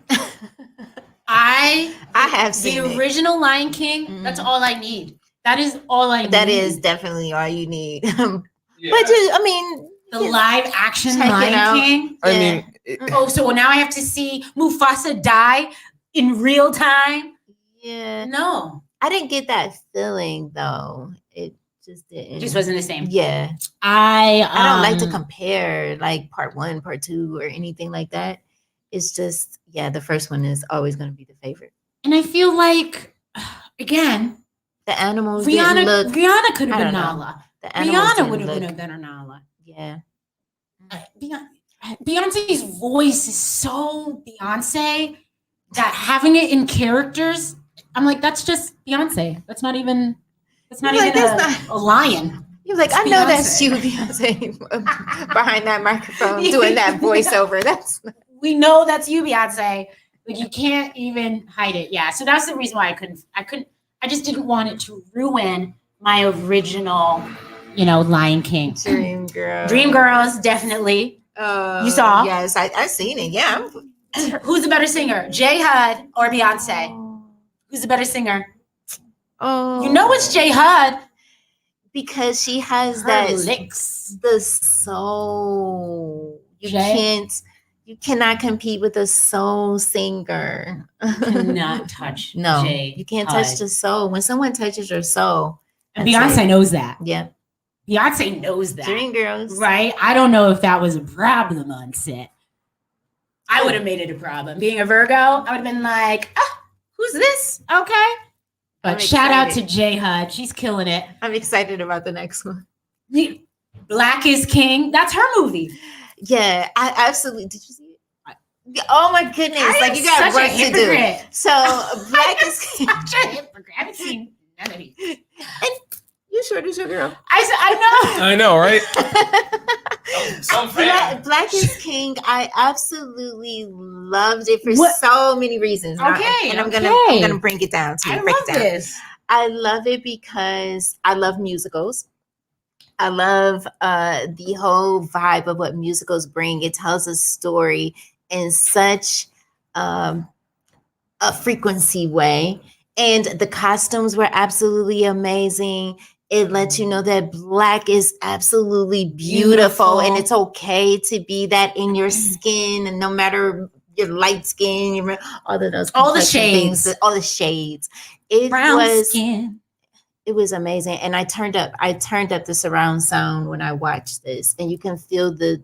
I have the seen it. original Lion King. That's Mhm. all I need. That is all I need. That is definitely all you need. Yeah. But just, I mean, the live action Check it Lion out. King. I Yeah. mean, Oh, so now I have to see Mufasa die in real time? yeah, No, I didn't get that feeling though. It just didn't. it just wasn't the same. Yeah, I I don't like to um, compare like part 1, part 2, or anything like that. It's just the first one is always going to be the favorite. and I feel like again, The animals didn't look. Rihanna could have I been don't know. Nala. The animals Rihanna didn't would have look. been a better Nala. Yeah. Beyonce's voice is so Beyonce that having it in characters, I'm like, that's just Beyonce. That's not even. That's not You're even like, that's a lion. You're like, It's I know that's Beyonce. you, Beyonce, behind that microphone doing that voiceover. That's We know that's you, Beyonce. Like you can't even hide it. Yeah. So that's the reason why I just didn't want it to ruin my original, Lion King. Dream Girl. Dreamgirls, definitely. You saw? Yes, I seen it. Yeah. Who's the better singer? J Hud or Beyonce? Who's the better singer? Oh, You know it's J Hud. because she has Her that licks. the soul. Jay? You cannot compete with a soul singer. Cannot touch No, J you can't Hud. touch the soul. When someone touches your soul, And that's Beyonce it. knows that. Yeah. Beyonce knows that. Dream Girls. Right? I don't know if that was a problem on set. I would have made it a problem. Being a Virgo, I would have been like, who's this? Okay. But I'm shout out to excited. J Hud. She's killing it. I'm excited about the next one. Black is King. That's her movie. Yeah, I absolutely. Did you see it? Oh my goodness! I am You got such work a to do. hypocrite. So Black is Such a hypocrite. I haven't seen none of these. You sure is your girl. I I know, right? Black is King. I absolutely loved it for What- so many reasons. Okay, and I'm okay. gonna bring it down to know. you. I break love it down. this. I love it because I love musicals. I love the whole vibe of what musicals bring. It tells a story in such a frequency way. And the costumes were absolutely amazing. It lets you know that Black is absolutely beautiful, and it's okay to be that in your skin, and no matter your light skin, all of those All the complexion shades. things, all the shades. It Brown was skin. it was amazing, and I turned up the surround sound when I watched this, and you can feel the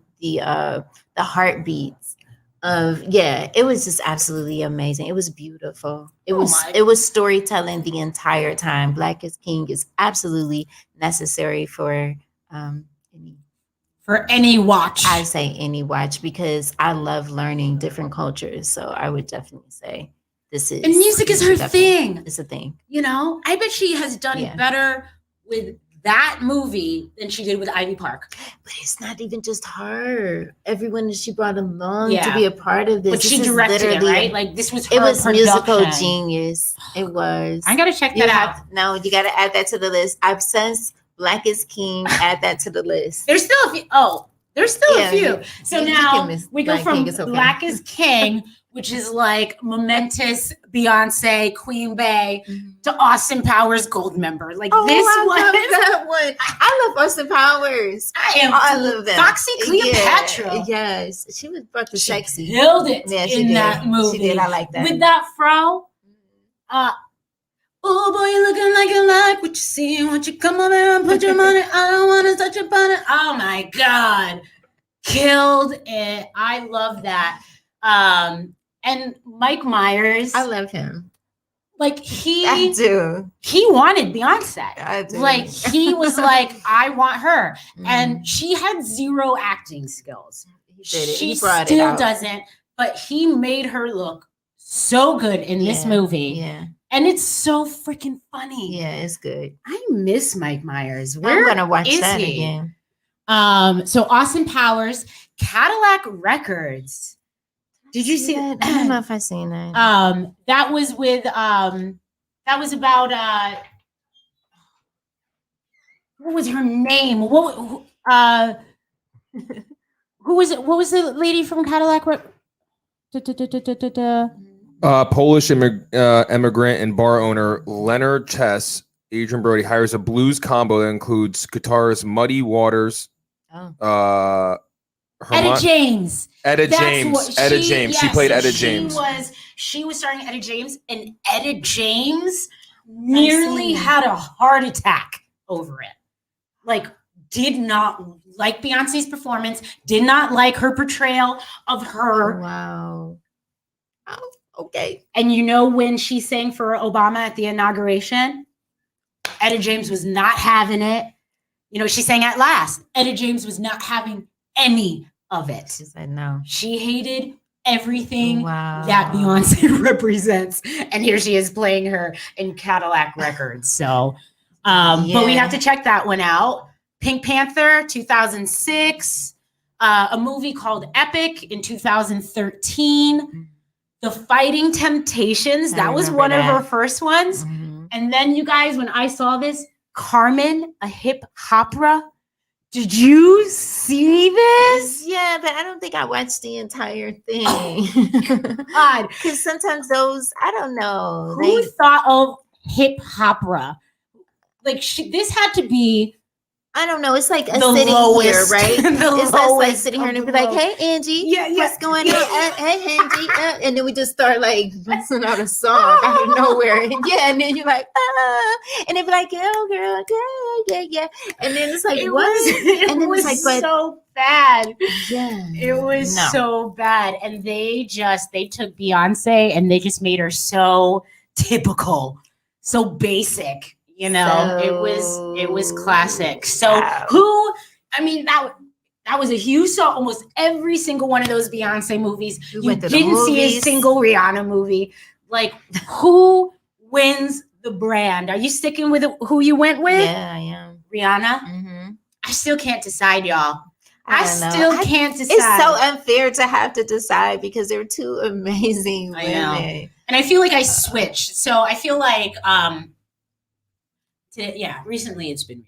heartbeats of it was just absolutely amazing. It was beautiful. It was storytelling the entire time. Black is King is absolutely necessary for any watch. I say any watch, because I love learning different cultures. So I would definitely say this is, and music is her definitely- thing. It's a thing. I bet she has done Yeah. better with that movie than she did with Ivy Park. But it's not even just her. Everyone that she brought along Yeah. to be a part of this. But she This is directed it, literally- right? Like this was her It was musical production. genius. It was. I gotta check that out. No, you gotta add that to the list. I've since Black is King. Add that to the list. There's still a few. Oh, there's still Yeah, a few. you- So you now can miss we go Black from King, it's okay. Black is King, which is like momentous Beyonce, Queen Bey, to Austin Powers Gold Member. Like Oh, this I was. love that one. I love Austin Powers. I love that. Foxy Cleopatra. Yeah, yes, she was brought the She sexy. killed it Yeah, she in did. that movie. She did. I like that. With that fro. Oh boy, you looking like you like what you see. Won't you come over and put your money? I don't want to touch your body. Oh my God. Killed it. I love that. And Mike Myers, I love him. like I do. he wanted Beyonce. I do. Like he was like, I want her. Mhm. And she had zero acting skills. he did it. She He brought it still out. doesn't, but he made her look so good in this Yeah, movie. Yeah, And it's so freaking funny. yeah, it's good. I miss Mike Myers. I'm Where gonna watch is that he? again. So Austin Powers, Cadillac Records. Did you see that? I don't know if I seen that. That was with that was about what was her name? Who was it? What was the lady from Cadillac? Polish immigrant and bar owner Leonard Chess, Adrian Brody, hires a blues combo that includes guitarist Muddy Waters, Oh. Etta James. Etta That's James. what Etta James. She yes, played so Etta James. She was starring Etta James, and Etta James nearly see. had a heart attack over it. Like, did not like Beyonce's performance, did not like her portrayal of her. Wow. Oh, okay. And you know when she sang for Obama at the inauguration, Etta James was not having it. You know, she sang At Last. Etta James was not having any of it. She said no. She hated everything Wow. that Beyonce represents. And here she is playing her in Cadillac Records. So, but we Yeah. have to check that one out. Pink Panther, 2006. A movie called Epic in 2013. The Fighting Temptations. I That was remember one of that. her first ones. Mhm. And then you guys, when I saw this, Carmen, a hip opera. Did you see this? Yeah, but I don't think I watched the entire thing. God, Because sometimes those, I don't know. who thought of hip opera? Like this had to be I don't know. It's like a the sitting lowest, here, right? the It's us like lowest sitting here of and the be like, low. "Hey, Angie, Yeah, yeah. what's going on? Hey, Angie," and then we just start like busting out a song out of nowhere. And yeah, and then you're like, and they be like, "Girl, yeah," and then it's like, It "What?" was, And then it's like, but- so bad. Yeah, It was No. so bad. And they took Beyonce and they just made her so typical, so basic. You know, it was classic. So Wow. I mean, that was you saw almost every single one of those Beyonce movies. We You went to the didn't see a movies. single Rihanna movie. Like, who wins the brand? Are you sticking with who you went with? Yeah, I am. Rihanna? Mm-hmm. I still can't decide, y'all. I don't know. still can't decide. It's so unfair to have to decide because they're two amazing I know. women. And I feel like I switched. So I feel like recently it's been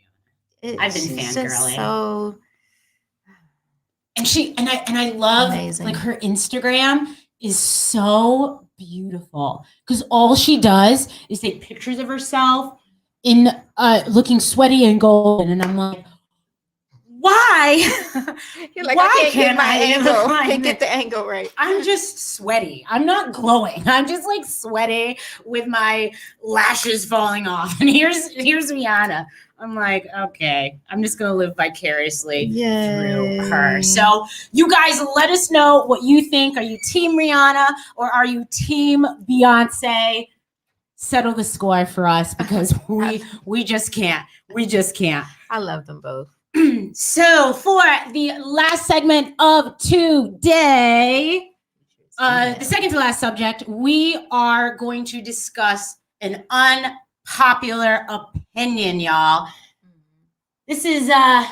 Rihanna. I've been She's just fangirling. So And I love Amazing. like her Instagram is so beautiful because all she does is take pictures of herself in looking sweaty and golden, and I'm like, why? you're like, Why I can't get my can't I angle. find Can't it? get the angle right. I'm just sweaty. I'm not glowing. I'm just like sweaty with my lashes falling off. And here's Rihanna. I'm like, okay, I'm just gonna live vicariously through her. So you guys let us know what you think. Are you team Rihanna or are you team Beyonce? Settle the score for us because we just can't. We just can't. I love them both. So for the last segment of today, the second to last subject, we are going to discuss an unpopular opinion, y'all. This is a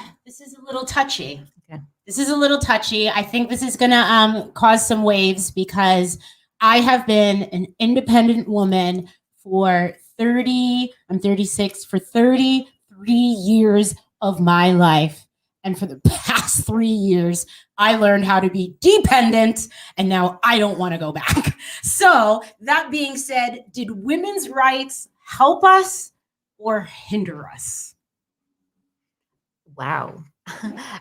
little touchy. Okay. This is a little touchy. I think this is gonna cause some waves because I have been an independent woman for 36, for 33 years of my life. And for the past 3 years, I learned how to be dependent, and now I don't want to go back. So that being said, did women's rights help us or hinder us? Wow.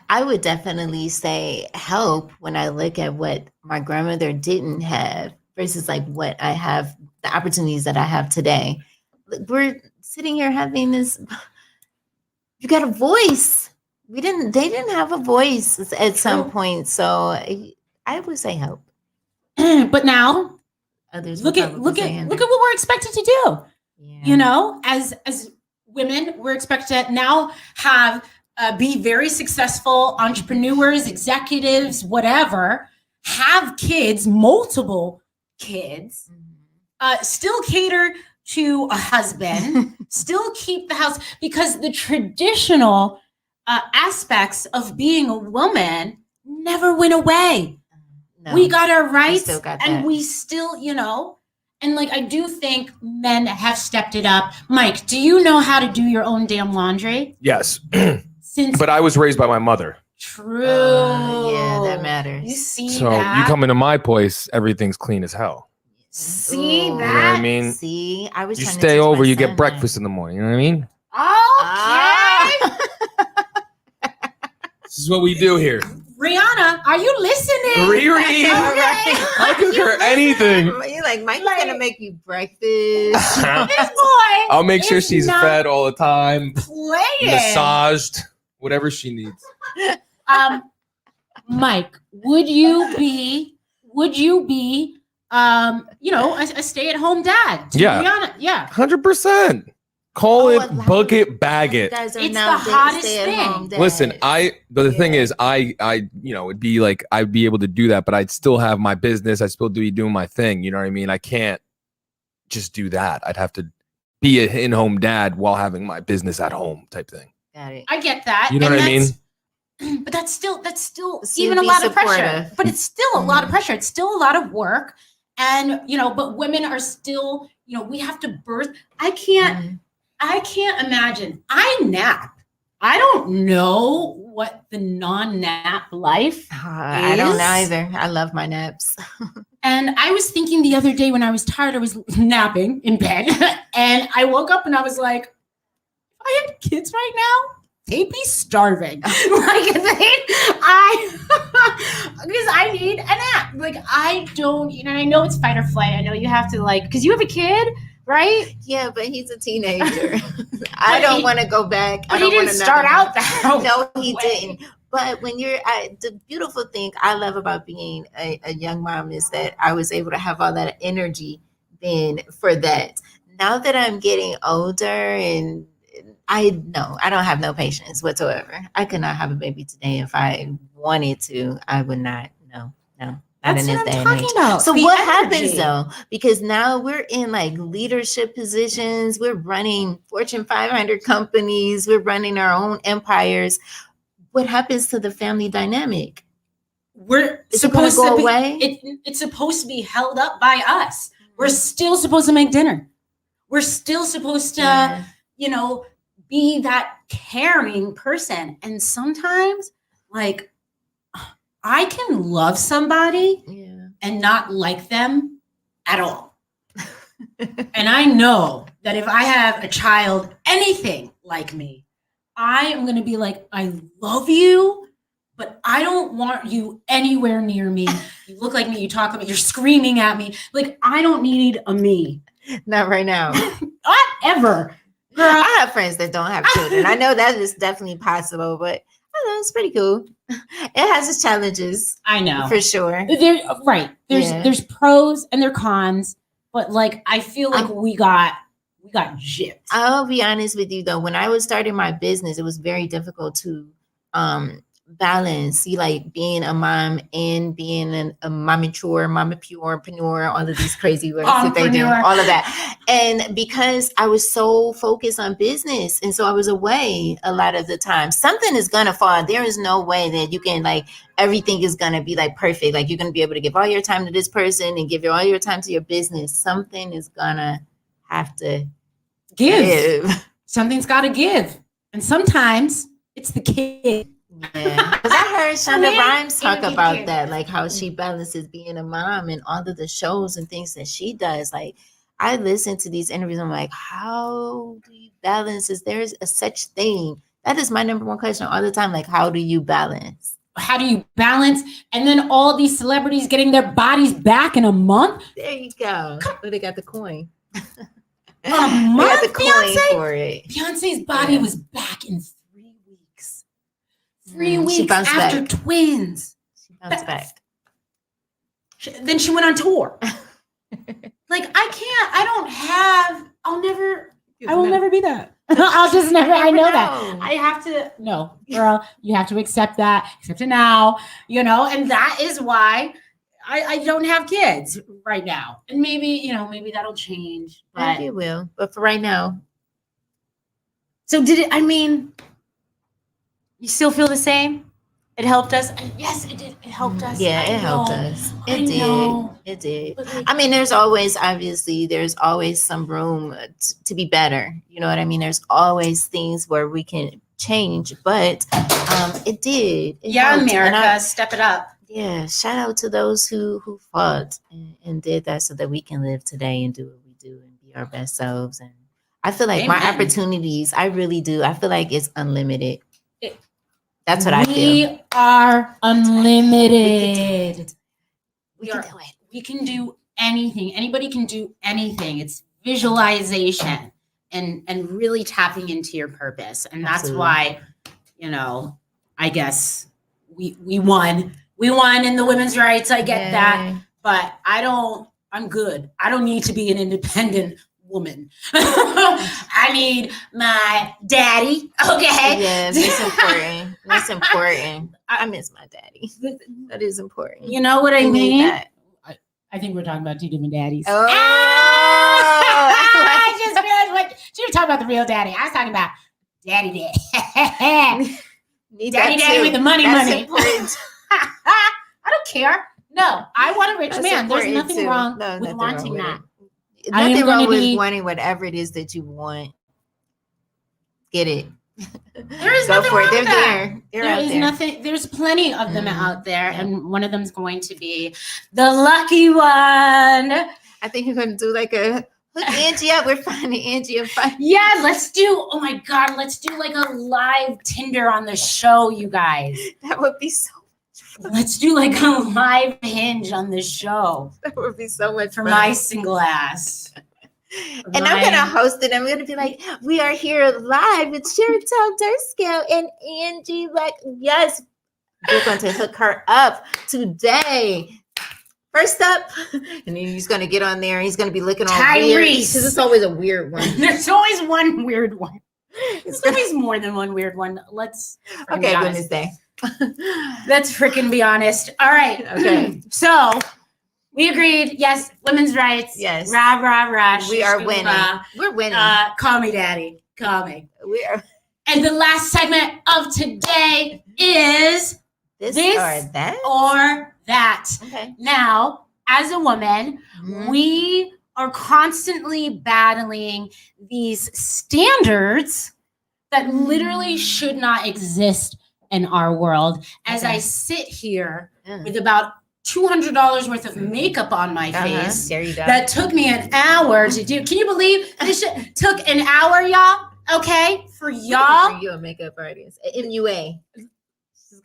I would definitely say help when I look at what my grandmother didn't have versus like what I have, the opportunities that I have today. We're sitting here having this, you got a voice. They didn't have a voice at some point. So I would say help. But now Others look at what we're expected to do. Yeah. You know, as women, we're expected to now have be very successful entrepreneurs, executives, whatever, have kids, multiple kids, still cater to a husband, still keep the house, because the traditional aspects of being a woman never went away. No, we got our rights, and we still, you know, and like I do think men have stepped it up. Mike, do you know how to do your own damn laundry? Yes. But I was raised by my mother. True. Yeah, that matters. You see So that? you come into my place, everything's clean as hell. See Ooh. that? You know what I mean? See, I was You trying to stay teach over, my you son get breakfast in the morning. You know what I mean? Okay. This is what we do here. Rihanna, are you listening? Riri. Okay. I'll cook her anything. You're like, Mike's Like- gonna make you breakfast. This boy I'll make sure is she's not fed all the time, playing. massaged, whatever she needs. Mike, would you be, you know, a stay-at-home dad? To Yeah. Rihanna? Yeah. 100%. Call Oh, it, a lot book of- it, bag You it. guys are It's now the hottest stay-at-home thing. Listen, dads. but the thing Yeah. is, I, you know, it'd be like, I'd be able to do that, but I'd still have my business. I'd still be doing my thing. You know what I mean? I can't just do that. I'd have to be an in-home dad while having my business at home type thing. Got it. I get that. You know and what I mean? But that's still So even a be lot of pressure. supportive. But it's still a lot of Mhm. pressure. It's still a lot of work. And, you know, but women are still, you know, we have to birth. I can't imagine. I nap. I don't know what the non-nap life I don't is. either. I love my naps. And I was thinking the other day when I was tired, I was napping in bed. And I woke up and I was like, if I had kids right now, they'd be starving. Because I need a nap. Like, I don't, you know, I know it's fight or flight. I know you have to, like, because you have a kid, right? Yeah, but he's a teenager. I don't want to go back. But I he don't didn't wanna start know. out that No, he way. didn't. But when you're the beautiful thing I love about being a young mom is that I was able to have all that energy then for that. Now that I'm getting older and I don't have no patience whatsoever. I could not have a baby today if I wanted to. I would not. No. Not That's in this what day I'm and age. talking about. So The what energy. happens though? Because now we're in like leadership positions. We're running Fortune 500 companies. We're running our own empires. What happens to the family dynamic? We're Is it gonna supposed go to be, away? it's supposed to be held up by us. We're still supposed to make dinner. We're still supposed to, Yeah. you know, be that caring person. And sometimes, like, I can love somebody Yeah. and not like them at all. And I know that if I have a child anything like me, I am going to be like, I love you, but I don't want you anywhere near me. You look like me, you talk about me, you're screaming at me. Like, I don't need a me. Not right now. Not ever. Girl, I have friends that don't have children. I know that is definitely possible, but I don't know, it's pretty cool. It has its challenges I know. for sure. There's pros and there cons, but like I feel like we got gypped. I'll be honest with you though. When I was starting my business, it was very difficult to balance. You like being a mom and being a momipreneur, all of these crazy words that they do, all of that. And because I was so focused on business, and so I was away a lot of the time, something is gonna fall. There is no way that you can like everything is gonna be like perfect. Like you're gonna be able to give all your time to this person and give all your time to your business. Something is gonna have to give. Something's got to give, and sometimes it's the kid. Yeah, because I heard Shonda Rhimes talk about that, like how she balances being a mom and all of the shows and things that she does. Like, I listen to these interviews, I'm like, how do you balance? Is there a such thing? That is my number one question all the time. Like, how do you balance? How do you balance? And then all these celebrities getting their bodies back in a month. There you go. Oh, they got the coin. A month, the coin for it. Beyonce's body was back in 3 weeks. 3 weeks she bounced after back. twins. She bounced back. Then she went on tour. Like I will never be that. I'll just never, I know that. I have to, no, girl, you have to accept it now, and that is why I don't have kids right now. And maybe that'll change. But Maybe it will. But for right now. So you still feel the same? It helped us? Yes, it did. It helped us. Yeah, it helped us. It did. I mean, there's always some room to be better. You know what I mean? There's always things where we can change, but it did. It helped. America, step it up. Yeah, shout out to those who fought and did that so that we can live today and do what we do and be our best selves. And I feel like my opportunities, I really do. I feel like it's unlimited. That's what I feel. We are unlimited. We can do it. We can do anything. Anybody can do anything. It's visualization and really tapping into your purpose. And that's why, I guess we won. We won in the women's rights. I get that. But I'm good. I don't need to be an independent woman. I need my daddy. Okay. Yes, it's important. That's important. I miss my daddy. That is important. You know what I mean? That. I think we're talking about two different daddies. Oh. I just realized she was talking about the real daddy. I was talking about daddy. Daddy with the money. Important. I don't care. No, I want a rich man. There's nothing wrong with wanting that. Nothing wrong with wanting whatever it is that you want. Get it. There is nothing wrong with that. There's plenty of them out there, and one of them is going to be the lucky one. I think you're going to do like a hook Angie up. We're finding Angie and Yeah, let's do like a live Tinder on the show, you guys. That would be so. Let's do like a live Hinge on the show. That would be so much for fun. my single ass. And I'm going to host it. I'm going to be like, we are here live with Shiratel Durskill and Angie. Like, yes, we're going to hook her up today. First up, and then he's going to get on there. And he's going to be looking all weird. Because it's always a weird one. There's always one weird one. There's always more than one weird one. Let's goodness day. Let's freaking be honest. All right. Okay. So we agreed. Yes, women's rights. Yes. Rah, rah, rah. We are winning. We're winning. Call me daddy. Call me. We are. And the last segment of today is this or that. Okay. Now, as a woman, we are constantly battling these standards that literally should not exist in our world. As I sit here with about $200 worth of makeup on my face, there you go. That took me an hour to do. Can you believe this shit took an hour, y'all? Okay, for y'all. For you, a makeup artist, MUA.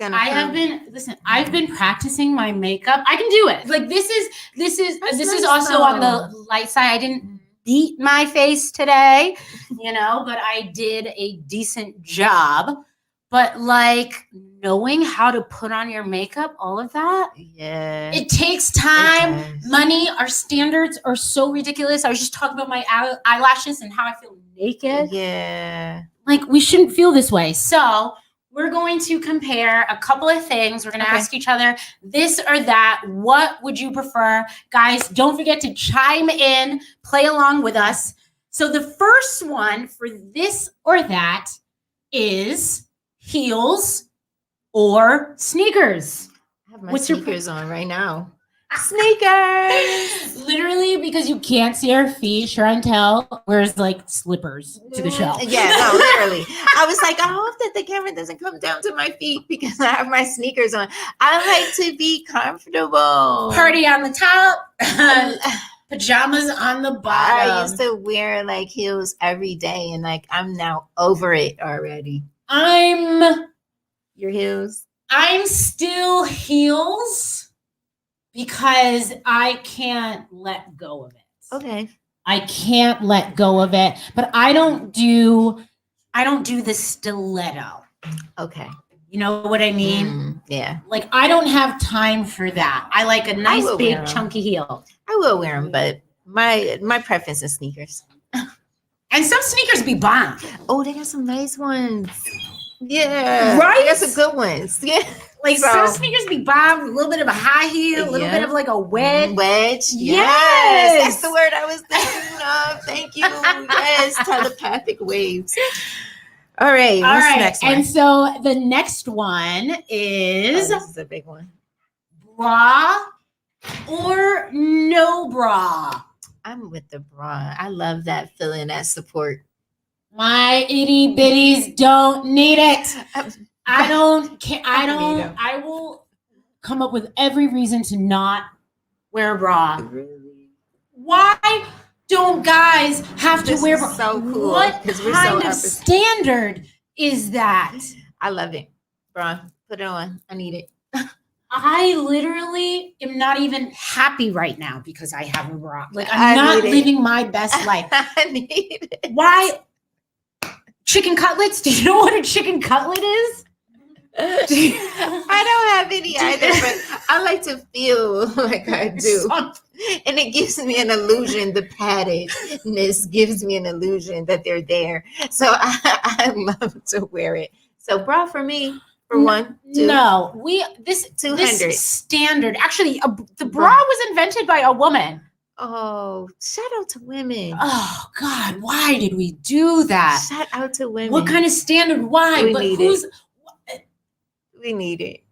I've been practicing my makeup. I can do it. Like this is also on the light side. I didn't beat my face today, but I did a decent job. But like knowing how to put on your makeup, all of that, it takes time, money. Our standards are so ridiculous. I was just talking about my eyelashes and how I feel naked. Yeah. Like we shouldn't feel this way. So we're going to compare a couple of things. We're going to ask each other this or that. What would you prefer? Guys, don't forget to chime in, play along with us. So the first one for this or that is heels or sneakers. I have my What's your sneakers on right now. Sneakers. Literally, because you can't see her feet, Chantel wears like slippers to the show. Yeah, no, literally. I was like, I hope that the camera doesn't come down to my feet because I have my sneakers on. I like to be comfortable. Party on the top, pajamas on the bottom. I used to wear like heels every day, and like I'm now over it already. Your heels? I'm still heels because I can't let go of it. Okay. I can't let go of it, but I don't do the stiletto. Okay. You know what I mean? Yeah. Like I don't have time for that. I like a nice big chunky heel. I will wear them, but my preference is sneakers. And some sneakers be bomb. Oh, they got some nice ones. Yeah. Right? They got some good ones. Yeah. Like some sneakers be bomb, a little bit of a high heel, a little bit of like a wedge. Wedge. Yes. That's the word I was thinking of. Thank you. Yes. Telepathic waves. All right. What's the next one? And so the next one is this is a big one. bra or no bra. I'm with the bra. I love that feeling, that support. My itty bitties don't need it. I don't care. I will come up with every reason to not wear a bra. Really? Why don't guys have to wear bra? So cool. What We're so kind of standard is that? I love it. Bra, put it on. I need it. I literally am not even happy right now because I have a bra. Like I'm not living my best life. I need it. Why? Chicken cutlets? Do you know what a chicken cutlet is? I don't have any either, but I like to feel like I do. And it gives me an illusion. The paddedness gives me an illusion that they're there. So I love to wear it. So bra for me, for one, two. No, this 200. Standard. Actually, the bra was invented by a woman. Oh, shout out to women. Oh God, why did we do that? Shout out to women. What kind of standard? Why? We But need who's We need it.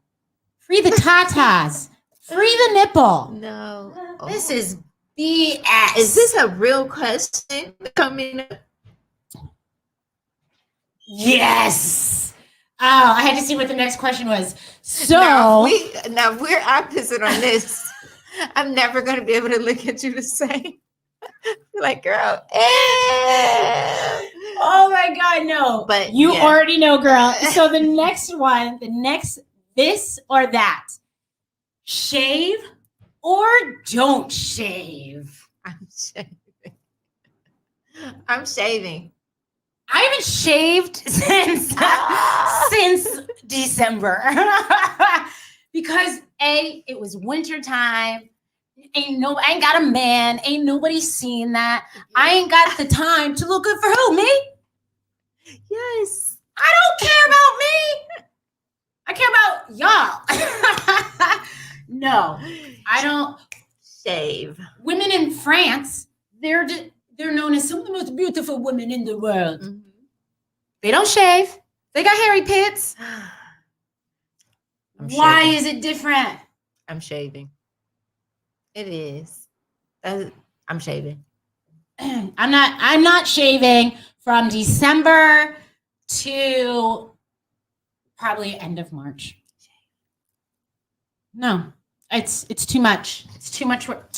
free the tatas? Free the nipple. No. This is BS. Is this a real question coming up? Yes. Oh, I had to see what the next question was. So Now we're opposite on this. I'm never going to be able to look at you the same. Like, girl. oh my God, no. But you already know, girl. So the next one, this or that. Shave or don't shave? I'm shaving. I'm shaving. I haven't shaved since December. Because it was winter time. I ain't got a man. Ain't nobody seeing that. I ain't got the time to look good for who? Me? Yes. I don't care about me. I care about y'all. No, I don't shave. Women in France, they're known as some of the most beautiful women in the world. Mm-hmm. They don't shave. They got hairy pits. Why is it different? I'm shaving. It is. I'm shaving. I'm not shaving from December to probably end of March. No, it's too much. It's too much work.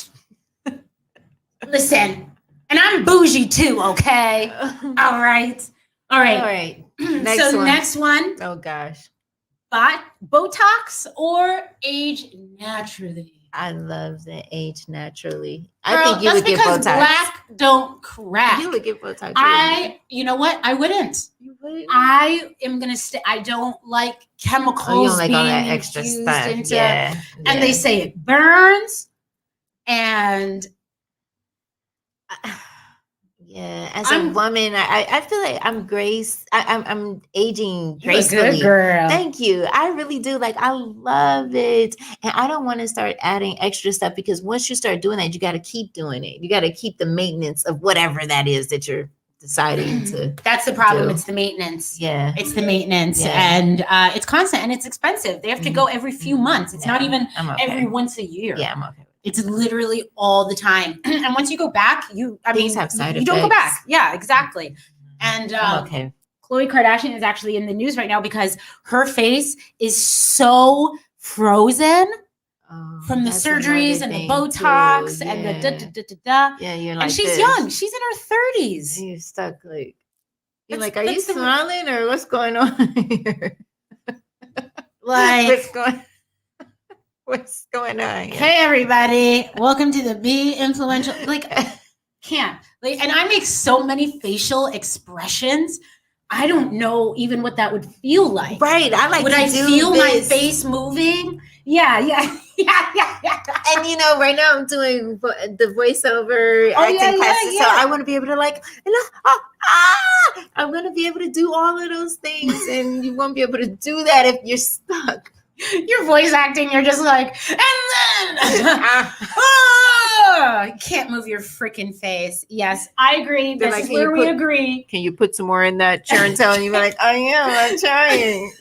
Listen, and I'm bougie too, okay? All right. Next one. Oh gosh. Botox or age naturally? I love the age naturally. Girl, I think you would get Botox. Black don't crack. You would get Botox. You know what? I wouldn't. You wouldn't? I am gonna stay. I don't like chemicals. You don't like being all that extra stuff. And they say it burns. And Yeah, as a woman, I feel like I'm I'm aging gracefully. You're a good girl. Thank you. I really do. Like, I love it. And I don't want to start adding extra stuff, because once you start doing that, you got to keep doing it. You got to keep the maintenance of whatever that is that you're deciding to. That's the problem. do. It's the maintenance. Yeah. It's the maintenance. Yeah. And it's constant and it's expensive. They have to go every few months. It's not even every once a year. Yeah, I'm okay. It's literally all the time. And once you go back, Things have side you don't go effects. back. Yeah, exactly. And Okay. Khloe Kardashian is actually in the news right now because her face is so frozen from the surgeries and the Botox and the da-da-da-da-da. Yeah, you're like, and she's this. young. She's in her 30s. You're stuck like, you're That's- like, are you that's the- smiling or what's going on here? Like, what's going on here? hey, everybody. Welcome to the Be Influential. Like, can't. Like, and I make so many facial expressions. I don't know even what that would feel like. Right. I like Would to I do feel my this. face moving? Yeah. And you know, right now I'm doing the voiceover acting classes, so I want to be able to I'm going to be able to do all of those things, and you won't be able to do that if you're stuck. Your voice acting, you're just like, and then you can't move your freaking face. Yes, I agree. They're This like, is "Can where you we put- agree. Can you put some more in that chair and tell? And you're like, I am. I'm trying.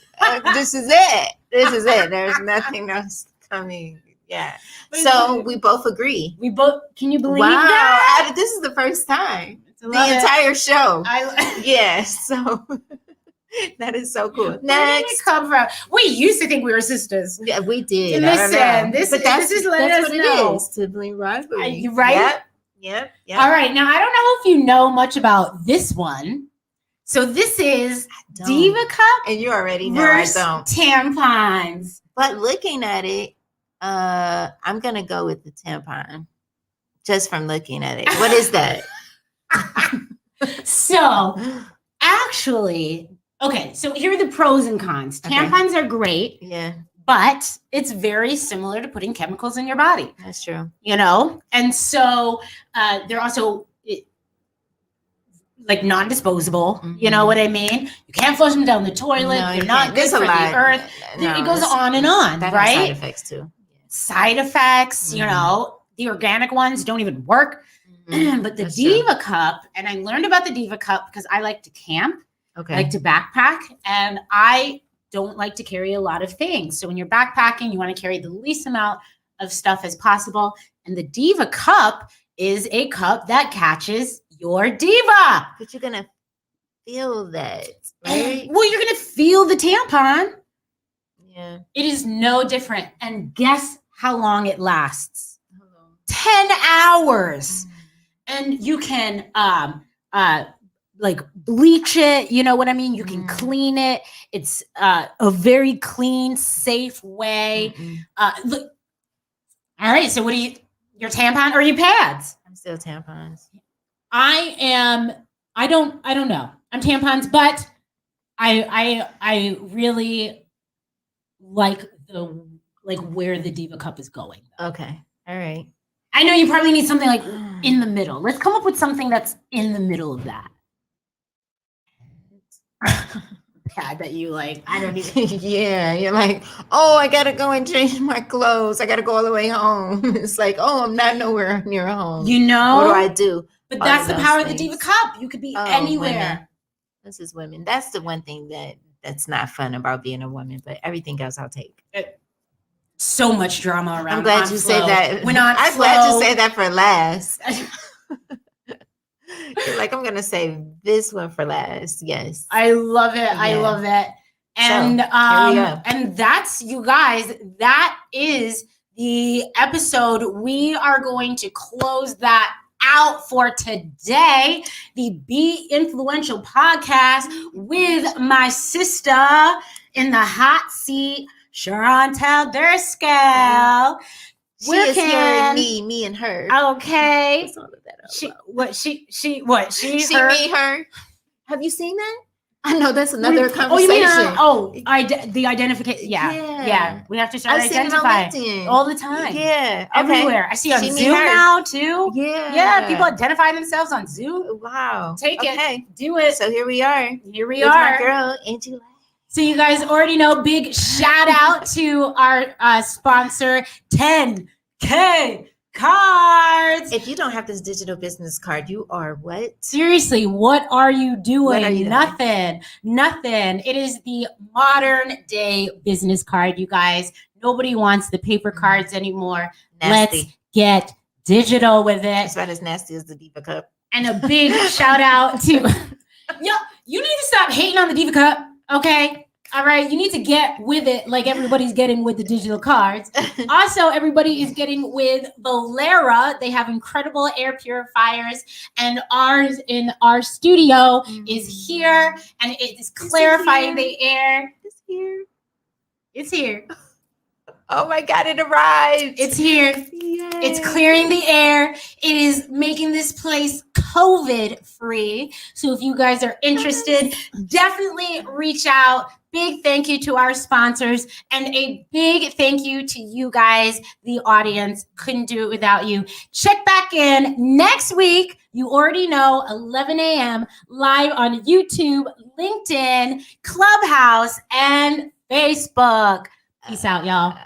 This is it. This is it. There's nothing else coming. Yeah. So we both agree. We both. Can you believe Wow. that? This is the first time. I The love it. entire show. I Yes. So that is so cool. Where did it Next. come from? We used to think we were sisters. Yeah, we did. Listen, I don't know. this But is letting that's us what know. it is. Sibling rivalry. You right? Yep. All right. Now I don't know if you know much about this one. So this is Don't. Diva Cup And you already know I versus don't. tampons. But looking at it, I'm gonna go with the tampon. Just from looking at it. What is that? So actually, okay, so here are the pros and cons. Okay. Tampons are great, Yeah, but it's very similar to putting chemicals in your body, that's true. you know? And so they're also like non-disposable, you know what I mean? You can't flush them down the toilet. No, They're you not can't. good There's for a lot. the earth. No, It goes it's- on and on, that has right? side effects too. Side effects, you Mhm. know, the organic ones don't even work. But the That's true. Diva Cup, and I learned about the Diva Cup because I like to camp. Okay. I like to backpack, and I don't like to carry a lot of things. So when you're backpacking, you want to carry the least amount of stuff as possible. And the Diva Cup is a cup that catches your diva. But you're gonna feel that, right? Well, you're going to feel the tampon. Yeah. It is no different. And guess how long it lasts? 10 hours. And you can like bleach it, you know what I mean? You can clean it. It's a very clean, safe way. Look. All right, so what do you, your tampon or your pads? I'm still tampons. I don't know. I'm tampons, but I really like where the Diva Cup is going. Okay. All right. I know you probably need something like in the middle. Let's come up with something that's in the middle of that. Yeah, I bet you like, I don't even. Yeah, you're like, oh, I gotta go and change my clothes. I gotta go all the way home. It's like, oh, I'm not nowhere near home. You know? What do I do? But All that's of the those power of the things. Diva Cup. You could be Oh, anywhere. women. This is women. That's the one thing that's not fun about being a woman, but everying else I'll take. So much drama around. I'm glad On you Flow. said that. When on I'm Flow, glad you say that for last. You're like, I'm gonna save this one for last. Yes. I love it. I Yeah. love it. And here we go. and that's, you guys, that is the episode. We are going to close that out for today. The Be Influential podcast with my sister in the hot seat, Chantel Durskell. She Where is here can- and me and her. Okay. What's all of that about? She, what, she, She, her? me, her. Have you seen that? I know that's another Oh, conversation. you mean the identification? Yeah. We have to start I've seen it on identifying LinkedIn. all the time. Yeah, okay. Everywhere. I see on She, me, Zoom her. now too. Yeah, Yeah, people identify themselves on Zoom. Wow. Take Okay. it. Do it. So here we are. Here we With are. my girl, Angie. So you guys already know, big shout out to our sponsor, 10K Cards. If you don't have this digital business card, you are what? Seriously, what are you doing? What are you doing? Nothing. It is the modern day business card, you guys. Nobody wants the paper cards anymore. Nasty. Let's get digital with it. It's about as nasty as the Diva Cup. And a big shout out to yo, you need to stop hating on the Diva Cup, okay? All right, you need to get with it like everybody's getting with the digital cards. Also, everybody is getting with Valera. They have incredible air purifiers, and ours in our studio is here, and it is clarifying the air. It's here. It's here. Oh my God, it arrived. It's here. Yay. It's clearing the air. It is making this place COVID free. So if you guys are interested, definitely reach out. Big thank you to our sponsors and a big thank you to you guys, the audience. Couldn't do it without you. Check back in next week. You already know, 11 a.m. live on YouTube, LinkedIn, Clubhouse, and Facebook. Peace out, y'all.